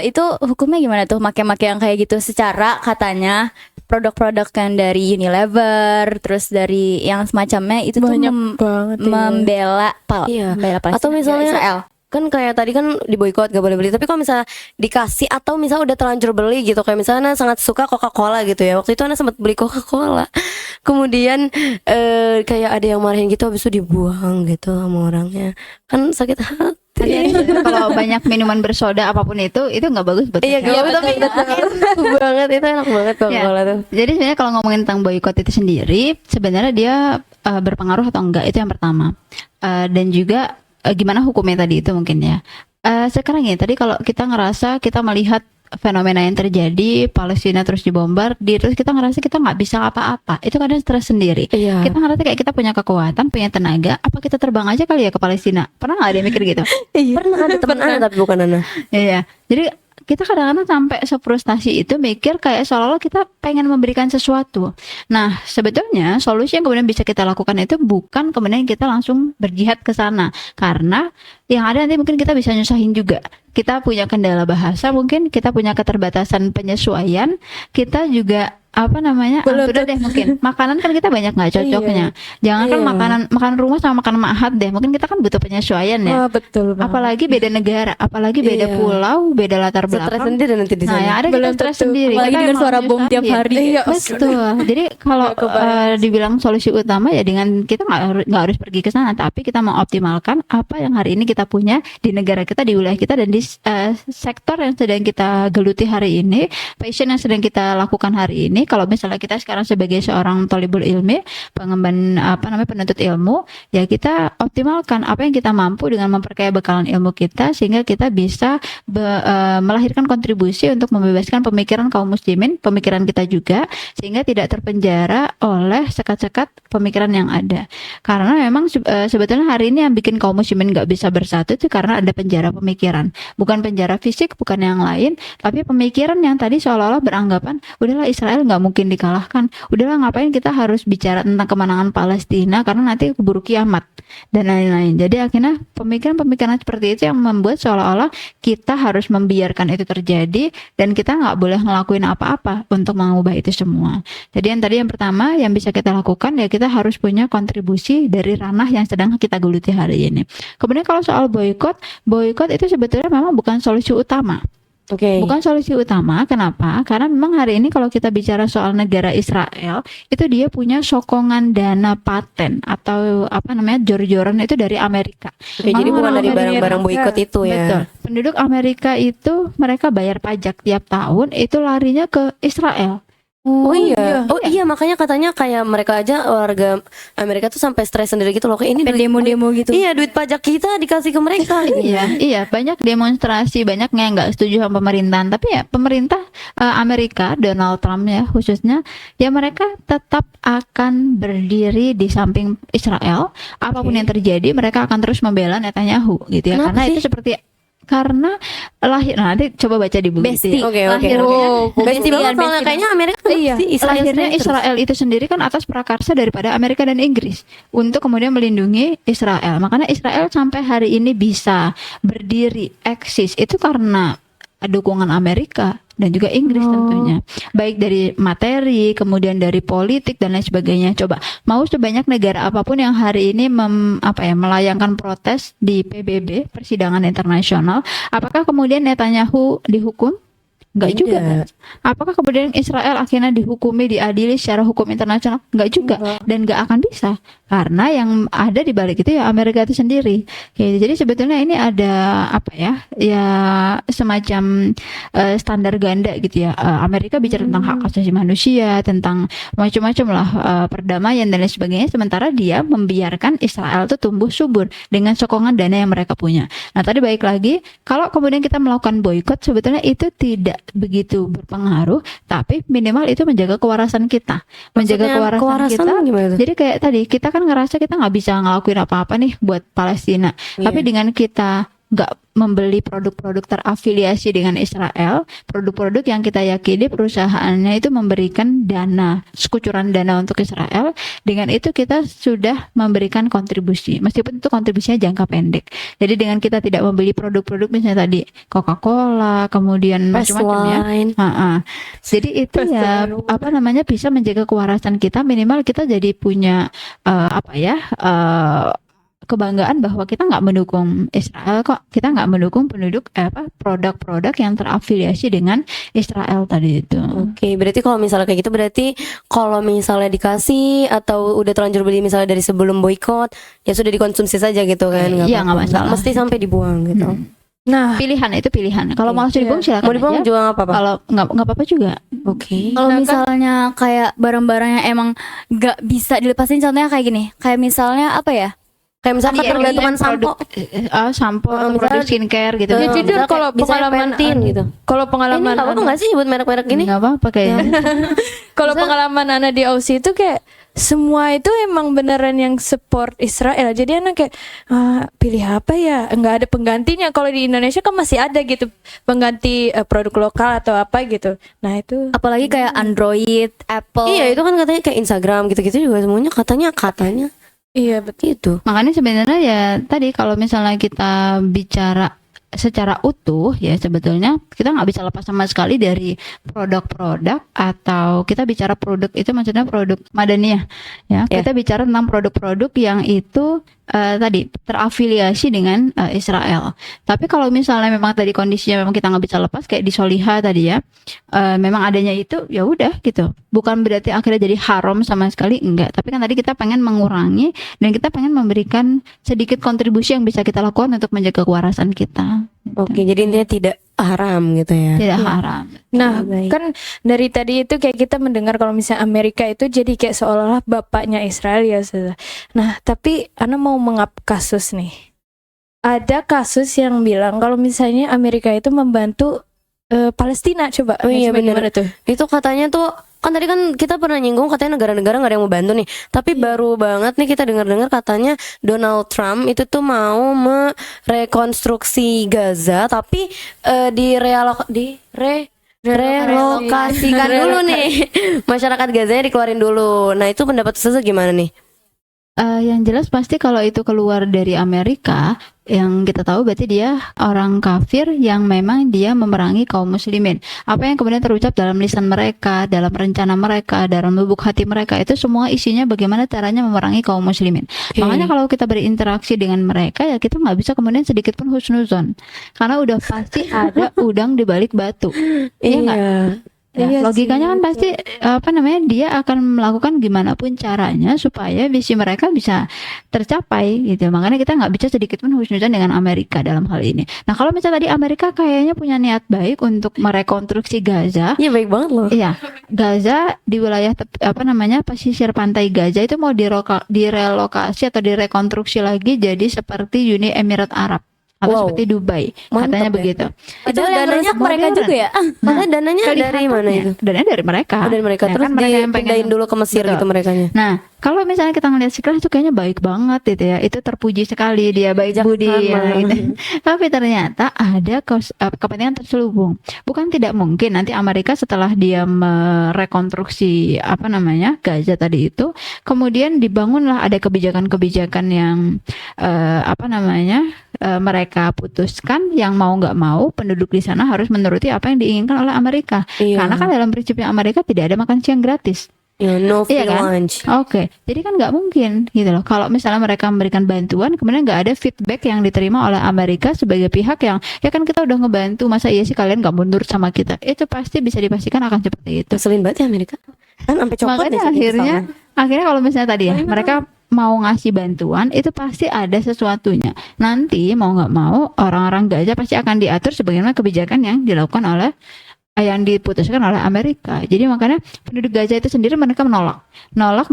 Itu hukumnya gimana tuh make-make yang kayak gitu, secara katanya produk-produk yang dari Unilever terus dari yang semacamnya itu
Banyak
tuh
banget ya.
membela
Iya.
membela Palestina,
Atau misalnya
Israel.
kan kayak tadi kan diboykot gak boleh beli, tapi kalau misalnya dikasih atau misalnya udah terlanjur beli gitu, kayak misalnya sangat suka Coca-Cola gitu ya, waktu itu Ana sempat beli Coca-Cola, kemudian kayak ada yang marahin gitu, habis itu dibuang gitu sama orangnya, kan sakit hati.
Kalau banyak minuman bersoda apapun itu nggak bagus buat
Iya,
kesehatan.
tapi enak banget, itu enak banget Coca-Cola tuh.
Jadi sebenarnya kalau ngomongin tentang boykot itu sendiri, sebenarnya dia berpengaruh atau enggak itu yang pertama. Dan juga gimana hukumnya tadi itu mungkin ya. Sekarang ya tadi kalau kita ngerasa kita melihat fenomena yang terjadi, Palestina terus dibombardir, terus kita ngerasa kita nggak bisa apa-apa, itu kadang stres sendiri.
Iya.
Kita ngerasa kayak kita punya kekuatan, punya tenaga, apa kita terbang aja kali ya ke Palestina? Pernah nggak ada yang mikir gitu?
Pernah ada teman Ana tapi bukan Ana.
Iya. Jadi kita kadang-kadang sampai sefrustasi itu mikir kayak seolah-olah kita pengen memberikan sesuatu. Nah, sebetulnya solusi yang kemudian bisa kita lakukan itu bukan kemudian kita langsung berjihad ke sana. Karena yang ada nanti mungkin kita bisa nyusahin juga. Kita punya kendala bahasa, mungkin kita punya keterbatasan penyesuaian, kita juga
Belum
udah deh mungkin makanan kan kita banyak nggak cocoknya. Jangan kan
Iya.
makanan rumah sama makanan mahat deh, mungkin kita kan butuh penyesuaian ya.
Oh, betul banget.
Apalagi beda negara, apalagi beda
Iya.
pulau, beda latar
Stres
belakang.
sendiri nanti di
Nah,
sana.
yang ada kita
Belum
stres
tentu.
sendiri.
Apalagi
Kita
dengan
emang
suara bom tiap
nyusahin.
hari.
Iya,
Betul. Jadi kalau
Nggak kebayang.
dibilang solusi utama ya dengan kita nggak harus pergi ke sana, tapi kita mengoptimalkan apa yang hari ini kita punya di negara kita, di wilayah kita, dan di sektor yang sedang kita geluti hari ini, passion yang sedang kita lakukan hari ini. Kalau misalnya kita sekarang sebagai seorang thalibul ilmi, pengemban penuntut ilmu, ya kita optimalkan apa yang kita mampu dengan memperkaya bekalan ilmu kita sehingga kita bisa melahirkan kontribusi untuk membebaskan pemikiran kaum muslimin, pemikiran kita juga, sehingga tidak terpenjara oleh sekat-sekat pemikiran yang ada. Karena memang sebetulnya hari ini yang bikin kaum muslimin nggak bisa bersatu itu karena ada penjara pemikiran, bukan penjara fisik, bukan yang lain, tapi pemikiran yang tadi seolah-olah beranggapan udahlah Israel nggak nggak mungkin dikalahkan. Udahlah, ngapain kita harus bicara tentang kemenangan Palestina karena nanti keburu kiamat dan lain-lain. Jadi akhirnya pemikiran-pemikiran seperti itu yang membuat seolah-olah kita harus membiarkan itu terjadi dan kita nggak boleh ngelakuin apa-apa untuk mengubah itu semua. Jadi yang pertama yang bisa kita lakukan ya kita harus punya kontribusi dari ranah yang sedang kita geluti hari ini. Kemudian kalau soal boykot itu sebetulnya memang bukan solusi utama.
Oke.
Bukan solusi utama. Kenapa? Karena memang hari ini kalau kita bicara soal negara Israel, itu dia punya sokongan dana paten atau apa namanya jor-joran itu dari Amerika.
Oke, jadi bukan
Orang
dari
Amerika-
barang-barang boykot itu ya.
Betul. Penduduk Amerika itu mereka bayar pajak tiap tahun itu larinya ke Israel.
Oh iya. Oh iya, makanya katanya kayak mereka aja warga Amerika tuh sampai stres sendiri gitu loh. Kayak ini duit
demo-demo gitu.
Iya, duit pajak kita dikasih ke mereka.
Iya, banyak demonstrasi, banyak yang nggak setuju sama pemerintahan. Tapi ya pemerintah Amerika, Donald Trump ya khususnya, ya mereka tetap akan berdiri di samping Israel. Apapun yang terjadi, mereka akan terus membela Netanyahu, gitu ya.
Kenapa
Karena
sih?
itu nanti coba baca di buku
Besti.
itu.
Oke. Besti banget soalnya kayaknya Amerika
Iya.
Lahirnya Israel itu sendiri kan atas prakarsa daripada Amerika dan Inggris untuk kemudian melindungi Israel. Makanya Israel sampai hari ini bisa berdiri, eksis itu karena dukungan Amerika dan juga Inggris tentunya. Baik dari materi, kemudian dari politik dan lain sebagainya. Coba mau sebanyak negara apapun yang hari ini melayangkan protes di PBB, persidangan internasional, apakah kemudian Netanyahu dihukum? Enggak juga kan? Apakah kemudian Israel akhirnya dihukumi, diadili secara hukum internasional? Enggak juga. Dan enggak akan bisa. Karena yang ada di balik itu ya Amerika itu sendiri. Jadi sebetulnya ini ada ya semacam standar ganda gitu ya. Amerika bicara tentang hak asasi manusia, tentang macam-macam lah perdamaian dan lain sebagainya. Sementara dia membiarkan Israel itu tumbuh subur dengan sokongan dana yang mereka punya. Nah tadi balik lagi, kalau kemudian kita melakukan boykot sebetulnya itu tidak begitu berpengaruh, tapi minimal itu menjaga kewarasan kita, menjaga kewarasan kita.
Gimana tuh?
Jadi kayak tadi kita kan ngerasa kita nggak bisa ngelakuin apa-apa nih buat Palestina, tapi dengan kita nggak membeli produk-produk terafiliasi dengan Israel, produk-produk yang kita yakini perusahaannya itu memberikan dana, sekucuran dana untuk Israel, dengan itu kita sudah memberikan kontribusi, meskipun itu kontribusinya jangka pendek. Jadi dengan kita tidak membeli produk-produk misalnya tadi Coca-Cola, kemudian macam-macam ya. Jadi itu ya bisa menjaga kewarasan kita, minimal kita jadi punya kebanggaan bahwa kita nggak mendukung Israel kok, kita nggak mendukung produk-produk yang terafiliasi dengan Israel tadi itu.
Oke, berarti kalau misalnya kayak gitu berarti kalau misalnya dikasih atau udah terlanjur beli misalnya dari sebelum boykot ya sudah dikonsumsi saja gitu kan?
Iya, nggak masalah.
Mesti sampai dibuang gitu.
Nah,
Pilihan itu pilihan. Kalau mau dibuang silakan.
Mau dibuang
aja.
juga nggak apa-apa.
Kalau nggak apa-apa juga.
Oke.
Kalau misalnya kayak barang-barang yang emang gak bisa dilepasin, contohnya kayak gini, kayak misalnya apa ya?
Kayak misalnya ketergantungan sampo.
Sampo atau produk skincare gitu.
Ya, jujur
misalnya
kalau
kayak bisa
pengalaman
Pantene gitu.
Kalau
Ini
pengalaman
nggak apa-apa nggak sih nyebut merek-merek gini?
Nggak apa-apa kayaknya.
kalau pengalaman Ana di Aussie itu kayak semua itu emang beneran yang support Israel. Jadi anak kayak pilih apa ya? Nggak ada penggantinya. Kalau di Indonesia kan masih ada gitu pengganti produk lokal atau apa gitu. Nah itu
Apalagi kayak Android, Apple.
Iya, itu kan katanya kayak Instagram gitu-gitu juga semuanya katanya.
iya betul.
Gitu.
Makanya sebenarnya ya tadi kalau misalnya kita bicara secara utuh ya sebetulnya kita nggak bisa lepas sama sekali dari produk-produk, atau kita bicara produk itu maksudnya produk madaniyah ya. Kita bicara tentang produk-produk yang itu tadi terafiliasi dengan Israel. Tapi kalau misalnya memang tadi kondisinya memang kita nggak bisa lepas kayak di Soliha tadi ya, memang adanya itu ya udah gitu. Bukan berarti akhirnya jadi haram sama sekali, enggak. Tapi kan tadi kita pengen mengurangi dan kita pengen memberikan sedikit kontribusi yang bisa kita lakukan untuk menjaga kewarasan kita.
Oke, jadi intinya tidak haram gitu ya.
Tidak haram.
Nah,
Baik.
kan dari tadi itu kayak kita mendengar kalau misalnya Amerika itu jadi kayak seolah-olah bapaknya Israel ya. Sudah. Nah, tapi Ana mau mengap kasus nih. Ada kasus yang bilang kalau misalnya Amerika itu membantu Palestina, coba.
Oh iya, bener.
Gimana tuh?
Itu katanya tuh kan tadi kan kita pernah nyinggung katanya negara-negara nggak ada yang mau bantu nih. Tapi baru banget nih kita dengar-dengar katanya Donald Trump itu tuh mau merekonstruksi Gaza, tapi relokasikan dulu nih. Masyarakat Gazanya dikeluarin dulu. Nah, itu pendapat Ustazah gimana nih?
Yang jelas pasti kalau itu keluar dari Amerika, yang kita tahu berarti dia orang kafir yang memang dia memerangi kaum muslimin. Apa yang kemudian terucap dalam lisan mereka, dalam rencana mereka, dalam lubuk hati mereka, itu semua isinya bagaimana caranya memerangi kaum muslimin. Makanya kalau kita berinteraksi dengan mereka, ya kita nggak bisa kemudian sedikit pun husnuzon, karena udah pasti ada udang di balik batu. Iya nggak? Ya,
Iya
logikanya
sih,
kan pasti dia akan melakukan gimana pun caranya supaya visi mereka bisa tercapai gitu. Makanya kita nggak bisa sedikit pun husnuzon dengan Amerika dalam hal ini. Nah, kalau misalnya tadi Amerika kayaknya punya niat baik untuk merekonstruksi Gaza.
Iya, baik banget loh.
Iya, Gaza di wilayah pesisir pantai Gaza itu mau direlokasi atau direkonstruksi lagi jadi seperti Uni Emirat Arab atau seperti Dubai,
Mantap
katanya
ya.
begitu.
Itu yang rusak mereka juga ya.
Makanya dananya dari mana itu?
Dananya dari mereka.
Oh, dari mereka.
Ya
Terus
kan, mereka yang
dipindahin dulu ke Mesir
Betul.
gitu merekanya.
Nah, kalau misalnya kita ngelihat sekilas itu kayaknya baik banget gitu ya. Itu terpuji sekali dia baik budi ya, gitu. Tapi ternyata ada kepentingan terselubung. Bukan tidak mungkin nanti Amerika setelah dia merekonstruksi Gaza tadi itu, kemudian dibangunlah ada kebijakan-kebijakan yang mereka putuskan yang mau nggak mau penduduk di sana harus menuruti apa yang diinginkan oleh Amerika.
Iya.
Karena kan dalam prinsipnya Amerika tidak ada makan siang gratis.
Ya, no free
Iya kan?
lunch.
Oke, jadi kan nggak mungkin gitu loh. Kalau misalnya mereka memberikan bantuan, kemudian nggak ada feedback yang diterima oleh Amerika sebagai pihak yang ya kan kita udah ngebantu, masa iya sih kalian nggak mundur sama kita? Itu pasti bisa dipastikan akan seperti itu.
Ngeselin banget ya Amerika. Kan sampai copot
Makanya
deh sih
akhirnya kalau misalnya tadi ya mereka mau ngasih bantuan itu pasti ada sesuatunya. Nanti mau nggak mau orang-orang Gaza pasti akan diatur sebagaimana kebijakan yang dilakukan oleh yang diputuskan oleh Amerika. Jadi makanya penduduk Gaza itu sendiri mereka menolak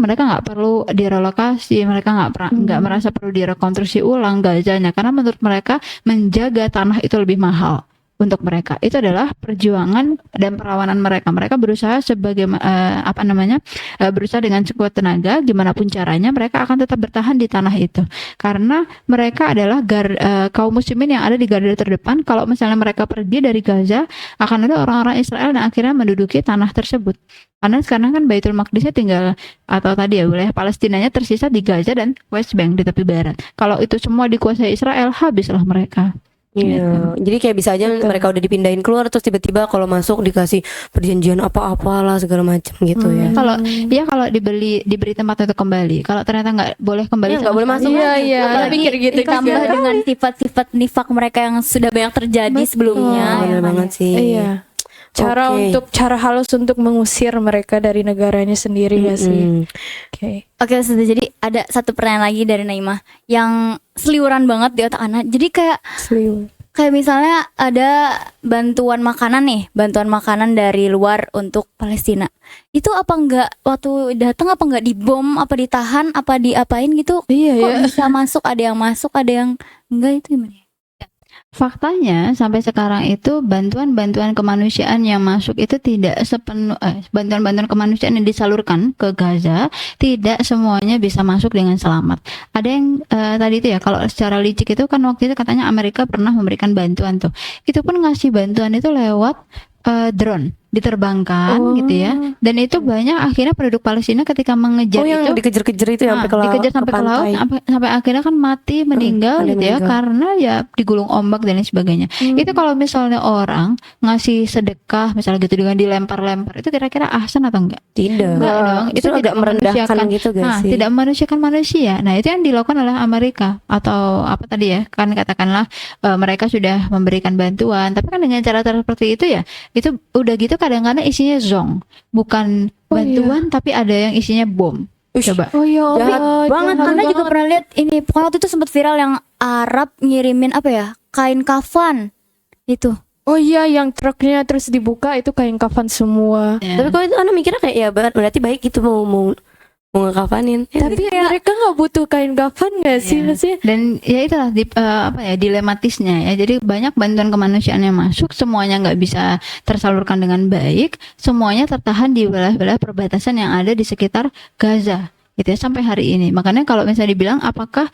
mereka nggak perlu direlokasi, mereka nggak merasa perlu direkonstruksi ulang Gazanya karena menurut mereka menjaga tanah itu lebih mahal. Untuk mereka itu adalah perjuangan dan perlawanan mereka. Mereka berusaha berusaha dengan sekuat tenaga, gimana pun caranya mereka akan tetap bertahan di tanah itu. Karena mereka adalah kaum muslimin yang ada di garda terdepan. Kalau misalnya mereka pergi dari Gaza, akan ada orang-orang Israel yang akhirnya menduduki tanah tersebut. Karena sekarang kan Baitul Maqdisnya tinggal atau tadi ya wilayah Palestinanya tersisa di Gaza dan West Bank di tepi barat. Kalau itu semua dikuasai Israel, habislah mereka.
Iya, jadi kayak bisa aja mereka udah dipindahin keluar terus tiba-tiba kalau masuk dikasih perjanjian apa-apalah segala macam gitu ya.
Kalau diberi tempat untuk kembali. Kalau ternyata nggak boleh kembali,
nggak boleh masuk.
Iya,
Apalagi
pikir gitu
ditambah
juga.
dengan sifat-sifat nifak mereka yang sudah banyak terjadi sebelumnya.
Bener banget sih.
Iya. Cara
Oke.
cara halus untuk mengusir mereka dari negaranya sendiri ya sih. Oke.
Oke, sudah. Jadi ada satu pertanyaan lagi dari Naimah yang seliuran banget di otak Ana. Jadi kayak misalnya ada bantuan makanan dari luar untuk Palestina. Itu apa enggak waktu datang apa enggak dibom, apa ditahan, apa diapain gitu?
Iya
Kok
ya.
bisa masuk, ada yang masuk, ada yang enggak, itu gimana?
Faktanya sampai sekarang itu bantuan-bantuan kemanusiaan yang masuk itu tidak bantuan-bantuan kemanusiaan yang disalurkan ke Gaza tidak semuanya bisa masuk dengan selamat. Ada yang tadi itu ya kalau secara licik itu kan waktu itu katanya Amerika pernah memberikan bantuan tuh. Itu pun ngasih bantuan itu lewat drone diterbangkan gitu ya. Dan itu banyak akhirnya penduduk Palestina ketika mengejar
yang
itu
dikejar-kejar itu ya, sampai ke laut,
dikejar sampai ke laut sampai akhirnya kan mati meninggal
ada
gitu ya
meninggal.
karena ya digulung ombak dan lain sebagainya. Itu kalau misalnya orang ngasih sedekah misalnya gitu dengan dilempar-lempar itu kira-kira ahsan atau enggak?
Tidak.
Enggak dong. Itu
Justru
tidak
agak merendahkan
memanusiakan.
gitu gak
Nah,
sih?
tidak memanusiakan manusia. Nah, itu yang dilakukan oleh Amerika atau apa tadi ya? Kan katakanlah mereka sudah memberikan bantuan, tapi kan dengan cara-cara seperti itu ya, itu udah gitu kadang-kadang isinya zong, bukan bantuan tapi ada yang isinya bom. Coba.
Oh ya
Jahat banget.
Anda juga pernah lihat ini, pokoknya waktu itu sempat viral yang Arab ngirimin kain kafan itu.
Oh iya, yang truknya terus dibuka itu kain kafan semua.
Ya.
Tapi kalau itu Ana mikirnya kayak ya berarti baik gitu mau ngekafanin.
Tapi mereka nggak butuh kain kafan nggak sih maksudnya?
Dan ya itulah dilematisnya ya. Jadi banyak bantuan kemanusiaan yang masuk, semuanya nggak bisa tersalurkan dengan baik, semuanya tertahan di wilayah-wilayah perbatasan yang ada di sekitar Gaza. Gitu ya, sampai hari ini. Makanya kalau misalnya dibilang apakah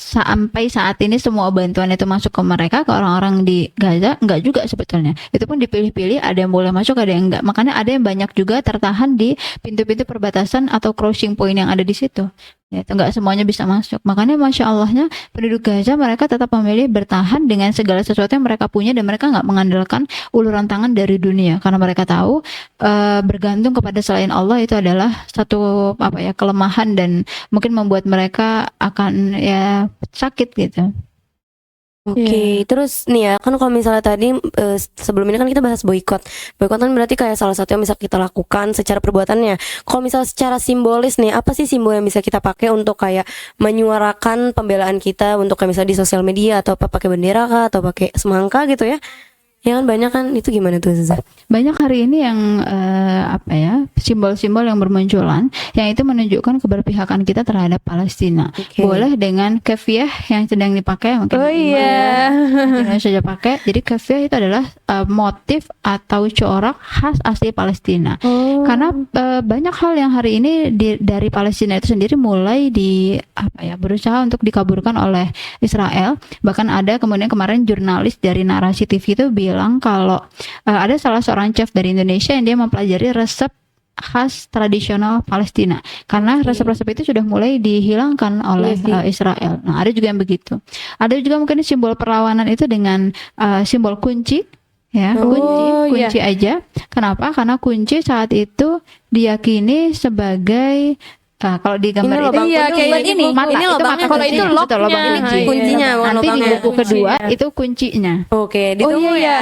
sampai saat ini semua bantuan itu masuk ke mereka, ke orang-orang di Gaza? Enggak juga sebetulnya. Itu pun dipilih-pilih, ada yang boleh masuk, ada yang enggak. Makanya ada yang banyak juga tertahan di pintu-pintu perbatasan atau crossing point yang ada di situ. Ya, itu enggak semuanya bisa masuk. Makanya Masya Allahnya penduduk Gaza mereka tetap memilih bertahan dengan segala sesuatu yang mereka punya, dan mereka nggak mengandalkan uluran tangan dari dunia, karena mereka tahu bergantung kepada selain Allah itu adalah satu kelemahan, dan mungkin membuat mereka akan ya sakit gitu.
Oke, terus nih ya, kan kalau misalnya tadi sebelum ini kan kita bahas boykot. Boykot kan berarti kayak salah satu yang bisa kita lakukan secara perbuatannya. Kalau misalnya secara simbolis nih, apa sih simbol yang bisa kita pakai untuk kayak menyuarakan pembelaan kita untuk kayak misalnya di sosial media, atau apa pakai bendera kah, atau pakai semangka gitu ya? Ya kan banyak kan, itu gimana tuh Zaza?
Banyak hari ini yang simbol-simbol yang bermunculan yang itu menunjukkan keberpihakan kita terhadap Palestina.
Okay.
Boleh dengan kafiyah yang sedang dipakai, mungkin Indonesia saja pakai. Jadi kafiyah itu adalah motif atau corak khas asli Palestina. Karena banyak hal yang hari ini dari Palestina itu sendiri mulai berusaha untuk dikaburkan oleh Israel. Bahkan ada kemudian kemarin jurnalis dari Narasi TV itu bilang kalau ada salah seorang chef dari Indonesia yang dia mempelajari resep khas tradisional Palestina, karena resep-resep itu sudah mulai dihilangkan oleh Israel. Nah, ada juga yang begitu. Ada juga mungkin simbol perlawanan itu dengan simbol kunci, ya, kunci aja. Kenapa? Karena kunci saat itu diyakini sebagai kalau di gambar itu
kayak
ini mata,
ini
itu
lubangnya,
mata
kalau itu
kuncinya,
locknya,
lubang kunci.
kuncinya, bukan
Nanti di
lubangnya.
buku kedua itu kuncinya.
Oke, ditunggu ya.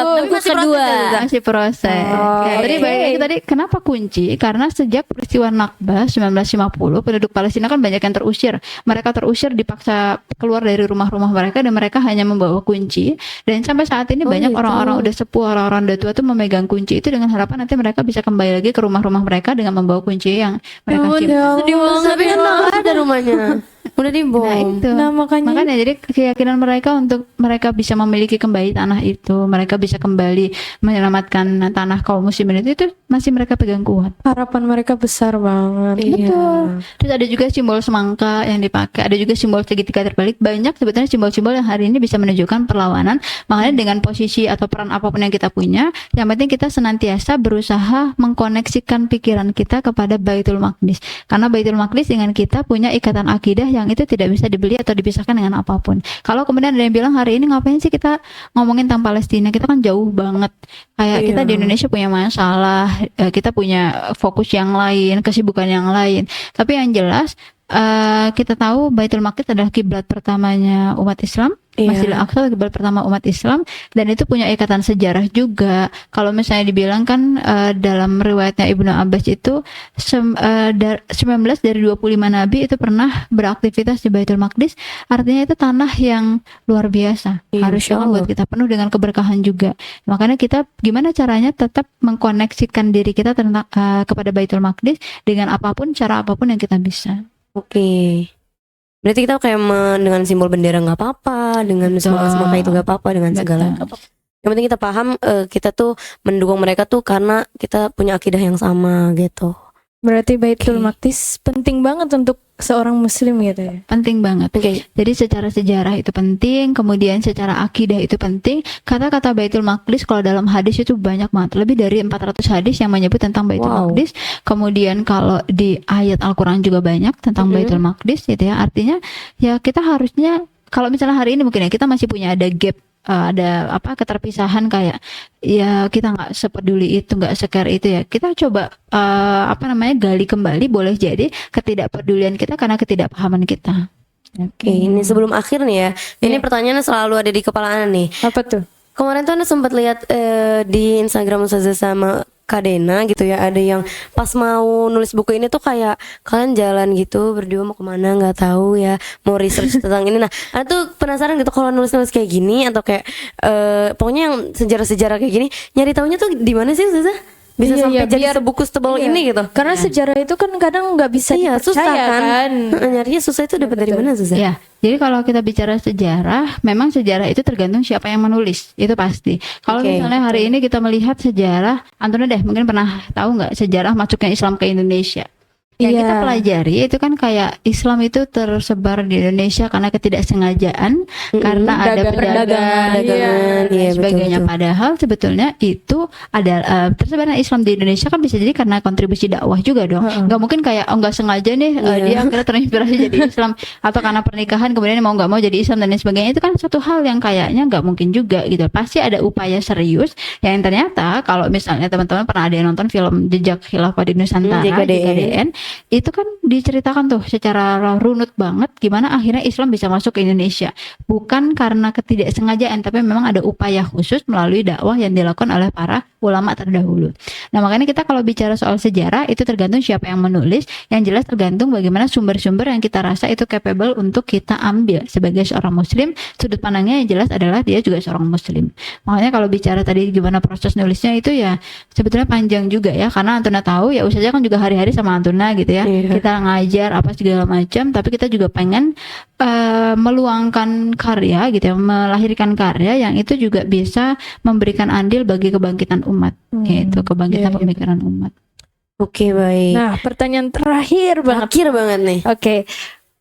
Buku
masih
kedua.
Masih proses. Ya, tadi balik lagi tadi, kenapa kunci? Karena sejak peristiwa Nakba 1950, penduduk Palestina kan banyak yang terusir. Mereka terusir, dipaksa keluar dari rumah-rumah mereka, dan mereka hanya membawa kunci. Dan sampai saat ini banyak orang-orang udah sepuh, orang-orang udah tua tuh memegang kunci itu dengan harapan nanti mereka bisa kembali lagi ke rumah-rumah mereka dengan membawa kunci yang mereka simpan.
Tapi kan nggak ada rumahnya, udah dibom.
Nah itu, makanya jadi keyakinan mereka untuk mereka bisa memiliki kembali tanah itu, mereka bisa kembali menyelamatkan tanah kaum muslimin itu masih mereka pegang kuat.
Harapan mereka besar banget.
Betul. Terus ada juga simbol semangka yang dipakai, ada juga simbol segitiga terbalik. Banyak sebetulnya simbol-simbol yang hari ini bisa menunjukkan perlawanan. Makanya dengan posisi atau peran apapun yang kita punya, yang penting kita senantiasa berusaha mengkoneksikan pikiran kita kepada Baitul Maqdis. Karena Baitul Maqdis dengan kita punya ikatan akidah yang itu tidak bisa dibeli atau dipisahkan dengan apapun. Kalau kemudian ada yang bilang hari ini ngapain sih kita ngomongin tentang Palestina, kita kan jauh banget. Kayak kita di Indonesia punya masalah, kita punya fokus yang lain, kesibukan yang lain. Tapi yang jelas kita tahu Baitul Maqdis adalah kiblat pertamanya umat Islam. Masjidil Aqsa kiblat pertama umat Islam, dan itu punya ikatan sejarah juga. Kalau misalnya dibilang kan dalam riwayatnya Ibnu Abbas itu 19 dari 25 nabi itu pernah beraktivitas di Baitul Maqdis. Artinya itu tanah yang luar biasa. Harusnya membuat kita penuh dengan keberkahan juga. Makanya kita gimana caranya tetap mengkoneksikan diri kita tentang kepada Baitul Maqdis dengan apapun, cara apapun yang kita bisa.
Oke. Berarti kita kayak dengan simbol bendera nggak apa-apa, dengan semangka itu nggak apa-apa, dengan segala. Yang penting kita paham kita tuh mendukung mereka tuh karena kita punya akidah yang sama gitu.
Berarti Baitul Maqdis penting banget untuk seorang muslim gitu ya.
Penting banget. Jadi secara sejarah itu penting, kemudian secara akidah itu penting. Kata-kata Baitul Maqdis kalau dalam hadis itu banyak banget, lebih dari 400 hadis yang menyebut tentang Baitul Maqdis. Kemudian kalau di ayat Al-Qur'an juga banyak tentang Baitul Maqdis gitu ya. Artinya ya kita harusnya, kalau misalnya hari ini mungkin ya kita masih punya ada gap, ada keterpisahan, kayak ya kita nggak sepeduli itu, nggak secare itu ya. Kita coba gali kembali, boleh jadi ketidakpedulian kita karena ketidakpahaman kita.
Oke, ini sebelum akhir nih ya. Ini pertanyaannya selalu ada di kepala Ana nih.
Apa tuh?
Kemarin tuh Ana sempat lihat di Instagram Ustazah sama Kak Dena gitu ya, ada yang pas mau nulis buku ini tuh kayak kalian jalan gitu berdua mau kemana nggak tahu ya, mau research tentang ini. Nah, Ana tuh penasaran gitu kalau nulis kayak gini atau kayak pokoknya yang sejarah-sejarah kayak gini, nyari taunya tuh di mana sih Ustazah? Bisa sampai jadi sebuku setebal ini gitu.
Karena sejarah itu kan kadang nggak bisa dipercaya
susah kan. Nyarinya susah, itu dapat dari mana Ustazah?
Ya, jadi kalau kita bicara sejarah, memang sejarah itu tergantung siapa yang menulis, itu pasti. Kalau misalnya hari ini kita melihat sejarah, Antuna deh mungkin pernah tahu nggak sejarah masuknya Islam ke Indonesia? Yang
Iya.
kita pelajari itu kan kayak Islam itu tersebar di Indonesia karena ketidaksengajaan, karena ada
Perdagangan,
dan
iya,
sebagainya.
betul.
Padahal sebetulnya itu ada tersebarnya Islam di Indonesia kan bisa jadi karena kontribusi dakwah juga dong. Nggak mungkin kayak nggak sengaja nih dia akhirnya terinspirasi jadi Islam, atau karena pernikahan kemudian mau nggak mau jadi Islam dan lain sebagainya. Itu kan satu hal yang kayaknya nggak mungkin juga gitu. Pasti ada upaya serius yang ternyata kalau misalnya teman-teman pernah ada yang nonton film Jejak Khilafah di Nusantara, JKDN, itu kan diceritakan tuh secara runut banget gimana akhirnya Islam bisa masuk ke Indonesia, bukan karena ketidaksengajaan tapi memang ada upaya khusus melalui dakwah yang dilakukan oleh para ulama terdahulu. Nah makanya kita kalau bicara soal sejarah itu tergantung siapa yang menulis, yang jelas tergantung bagaimana sumber-sumber yang kita rasa itu capable untuk kita ambil sebagai seorang muslim. Sudut pandangnya yang jelas adalah dia juga seorang muslim. Makanya kalau bicara tadi gimana proses nulisnya itu ya sebetulnya panjang juga ya, karena Antuna tahu ya Ustazah kan juga hari-hari sama Antuna gitu ya. Kita ngajar apa segala macam, tapi kita juga pengen meluangkan karya gitu ya, melahirkan karya yang itu juga bisa memberikan andil bagi kebangkitan umat, yaitu kebangkitan pemikiran umat.
Oke, baik.
Nah, pertanyaan terakhir banget.
Terakhir banget nih.
Oke.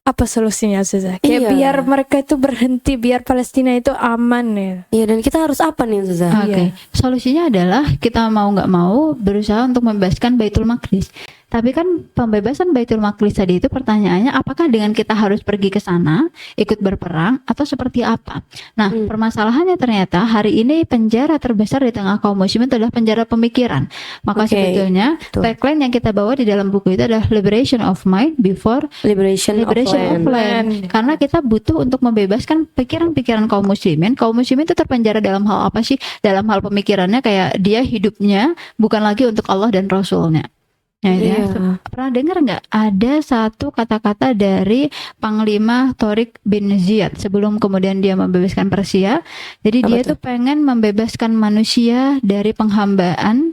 Apa solusinya, Ustazah? Kayak
Iya.
biar mereka itu berhenti, biar Palestina itu aman ya.
Iya, dan kita harus apa nih, Ustazah?
Oke, solusinya adalah kita mau nggak mau berusaha untuk membebaskan Baitul Maqdis. Tapi kan pembebasan Baitul Maqdis tadi itu pertanyaannya apakah dengan kita harus pergi ke sana, ikut berperang, atau seperti apa? Nah, permasalahannya ternyata hari ini penjara terbesar di tengah kaum muslimin adalah penjara pemikiran. Maka sebetulnya tagline yang kita bawa di dalam buku itu adalah Liberation of Mind before
Liberation of
Land. Karena kita butuh untuk membebaskan pikiran-pikiran kaum muslimin. Kaum muslimin itu terpenjara dalam hal apa sih? Dalam hal pemikirannya kayak dia hidupnya bukan lagi untuk Allah dan Rasulnya. Ya. Pernah dengar nggak ada satu kata-kata dari Panglima Tariq bin Ziyad sebelum kemudian dia membebaskan Persia? Jadi dia tuh pengen membebaskan manusia dari penghambaan.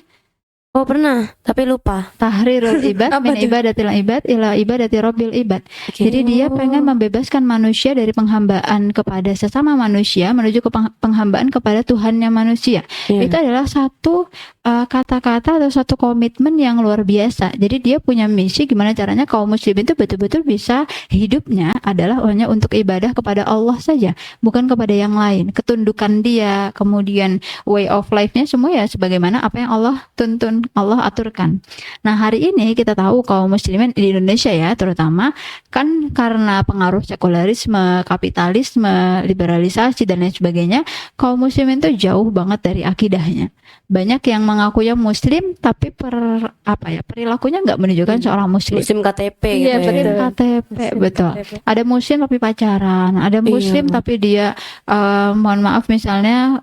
Oh pernah, tapi lupa.
Tahrirul ibad min ibadatil ibad ila ibadati rabbil ibad. Jadi dia pengen membebaskan manusia dari penghambaan kepada sesama manusia menuju ke penghambaan kepada Tuhannya manusia. Itu adalah satu kata-kata atau satu komitmen yang luar biasa. Jadi dia punya misi gimana caranya kaum muslimin itu betul-betul bisa hidupnya adalah hanya untuk ibadah kepada Allah saja, bukan kepada yang lain. Ketundukan dia, kemudian way of life-nya semua ya sebagaimana apa yang Allah tuntun, Allah aturkan. Nah hari ini kita tahu kaum muslimin di Indonesia ya terutama kan karena pengaruh sekularisme, kapitalisme, liberalisasi dan lain sebagainya, kaum muslimin tuh jauh banget dari akidahnya. Banyak yang mengakunya muslim tapi perilakunya nggak menunjukkan seorang muslim.
Muslim KTP gitu
Iya,
ya.
betul.
KTP betul. Ada muslim tapi pacaran, ada muslim tapi dia mohon maaf misalnya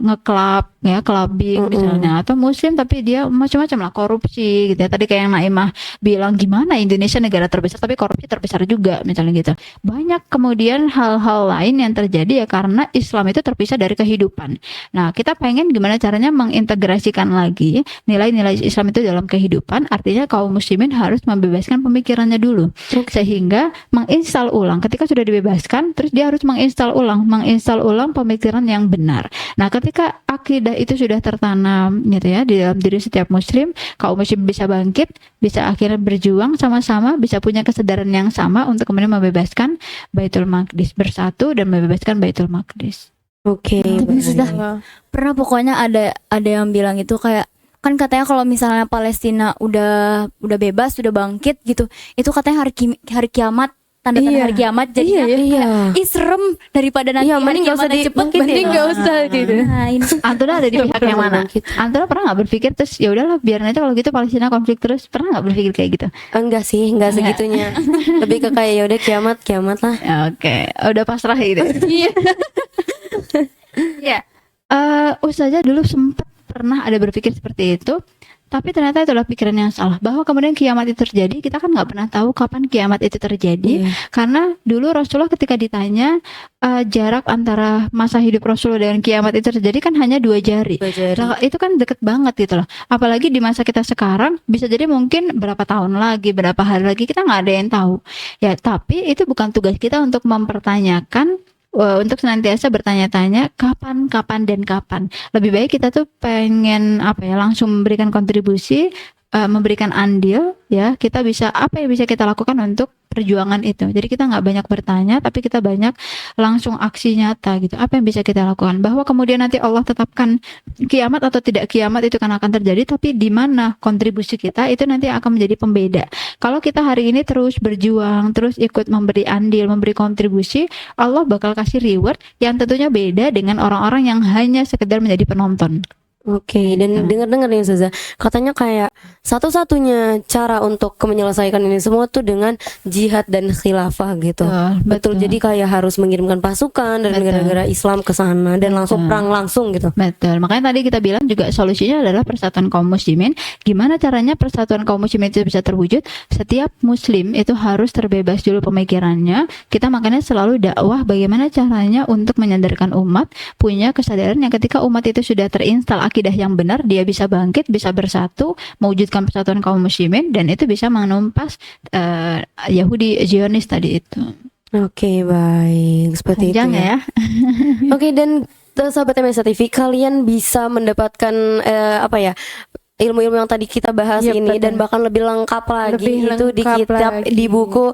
ngeklub ya, clubbing misalnya, atau muslim tapi dia macam-macam lah, korupsi gitu ya. Tadi kayak yang Naimah bilang gimana Indonesia negara terbesar tapi korupsi terbesar juga misalnya gitu. Banyak kemudian hal-hal lain yang terjadi ya karena Islam itu terpisah dari kehidupan. Nah, kita pengen gimana caranya mengintegrasikan lagi nilai-nilai Islam itu dalam kehidupan. Artinya kaum muslimin harus membebaskan pemikirannya dulu, sehingga menginstal ulang. Ketika sudah dibebaskan, terus dia harus menginstal ulang pemikiran yang benar. Nah, ketika akidah itu sudah tertanam gitu ya di dalam diri setiap muslim, kaum muslim bisa bangkit, bisa akhirnya berjuang sama-sama, bisa punya kesadaran yang sama untuk kemudian membebaskan Baitul Maqdis, bersatu dan membebaskan Baitul Maqdis.
Oke.
Tapi sudah pernah pokoknya ada yang bilang itu kayak kan katanya kalau misalnya Palestina udah bebas, udah bangkit gitu, itu katanya hari kiamat, tanda-tanda hari kiamat. Jadinya serem daripada nanti
mending nggak usah
mending nggak usah gitu.
Nah, ini
Antuna ada di pihak yang mana? Antuna pernah nggak berpikir terus ya udahlah biar nanti kalau gitu Palestina konflik terus, pernah nggak berpikir kayak gitu?
Enggak sih, enggak segitunya. Lebih ke kayak ya udah kiamat lah.
Oke, udah pasrah gitu. Iya. Ya, Ustazah dulu sempat pernah ada berpikir seperti itu, tapi ternyata itulah pikiran yang salah. Bahwa kemudian kiamat itu terjadi, kita kan nggak pernah tahu kapan kiamat itu terjadi. Karena dulu Rasulullah ketika ditanya jarak antara masa hidup Rasulullah dengan kiamat itu terjadi kan hanya 2 jari. Nah, itu kan deket banget gitu loh. Apalagi di masa kita sekarang bisa jadi mungkin berapa tahun lagi, berapa hari lagi kita nggak ada yang tahu. Ya, tapi itu bukan tugas kita untuk mempertanyakan. Untuk senantiasa bertanya-tanya kapan. Lebih baik kita tuh pengen langsung memberikan kontribusi memberikan andil, ya kita bisa, apa yang bisa kita lakukan untuk perjuangan itu. Jadi kita nggak banyak bertanya, tapi kita banyak langsung aksi nyata gitu. Apa yang bisa kita lakukan? Bahwa kemudian nanti Allah tetapkan kiamat atau tidak kiamat itu kan akan terjadi, tapi di mana kontribusi kita itu nanti akan menjadi pembeda. Kalau kita hari ini terus berjuang, terus ikut memberi andil, memberi kontribusi, Allah bakal kasih reward yang tentunya beda dengan orang-orang yang hanya sekedar menjadi penonton.
Oke, dan dengar-dengar nih Ustazah, katanya kayak satu-satunya cara untuk menyelesaikan ini semua tuh dengan jihad dan khilafah gitu. Betul. Jadi kayak harus mengirimkan pasukan dari negara-negara Islam ke sana dan langsung perang langsung gitu.
Betul. Makanya tadi kita bilang juga solusinya adalah persatuan kaum muslimin. Gimana caranya persatuan kaum muslimin itu bisa terwujud? Setiap muslim itu harus terbebas dulu pemikirannya. Kita makanya selalu dakwah bagaimana caranya untuk menyadarkan umat punya kesadaran yang ketika umat itu sudah terinstal akidah yang benar, dia bisa bangkit, bisa bersatu, mewujudkan persatuan kaum muslimin, dan itu bisa menumpas Yahudi Zionis tadi itu.
Oke, baik, seperti
Panjang
itu ya. Oke, dan sahabat MSA TV, kalian bisa mendapatkan apa ya, ilmu-ilmu yang tadi kita bahas ini, dan bahkan lebih lengkap lagi itu di kitab, di buku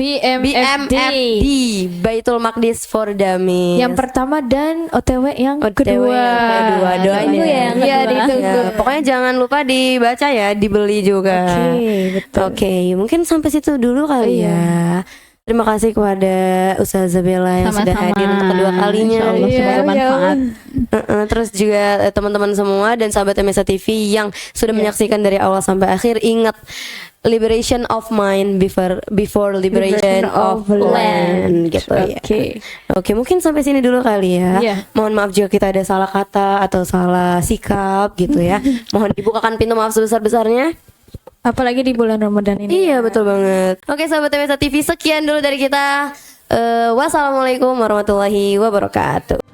BMFD Baitul Maqdis for Dummies.
Yang pertama dan OTW yang
OTW
kedua.
Doain ya.
Iya, ditunggu.
Ya, pokoknya jangan lupa dibaca ya, dibeli juga.
Oke, betul.
Oke, mungkin sampai situ dulu kali ya. Terima kasih kepada Ustazah Bella yang sudah hadir untuk kedua kalinya.
Insyaallah semoga bermanfaat.
Terus juga teman-teman semua dan sahabat MSA TV yang sudah menyaksikan dari awal sampai akhir, ingat liberation of mind before liberation of land gitu ya. Oke, mungkin sampai sini dulu kali ya. Mohon maaf jika kita ada salah kata atau salah sikap gitu ya. Mohon dibukakan pintu maaf sebesar-besarnya.
Apalagi di bulan Ramadan ini.
Iya, betul banget. Oke, sahabat MSA TV, sekian dulu dari kita. Wassalamualaikum warahmatullahi wabarakatuh.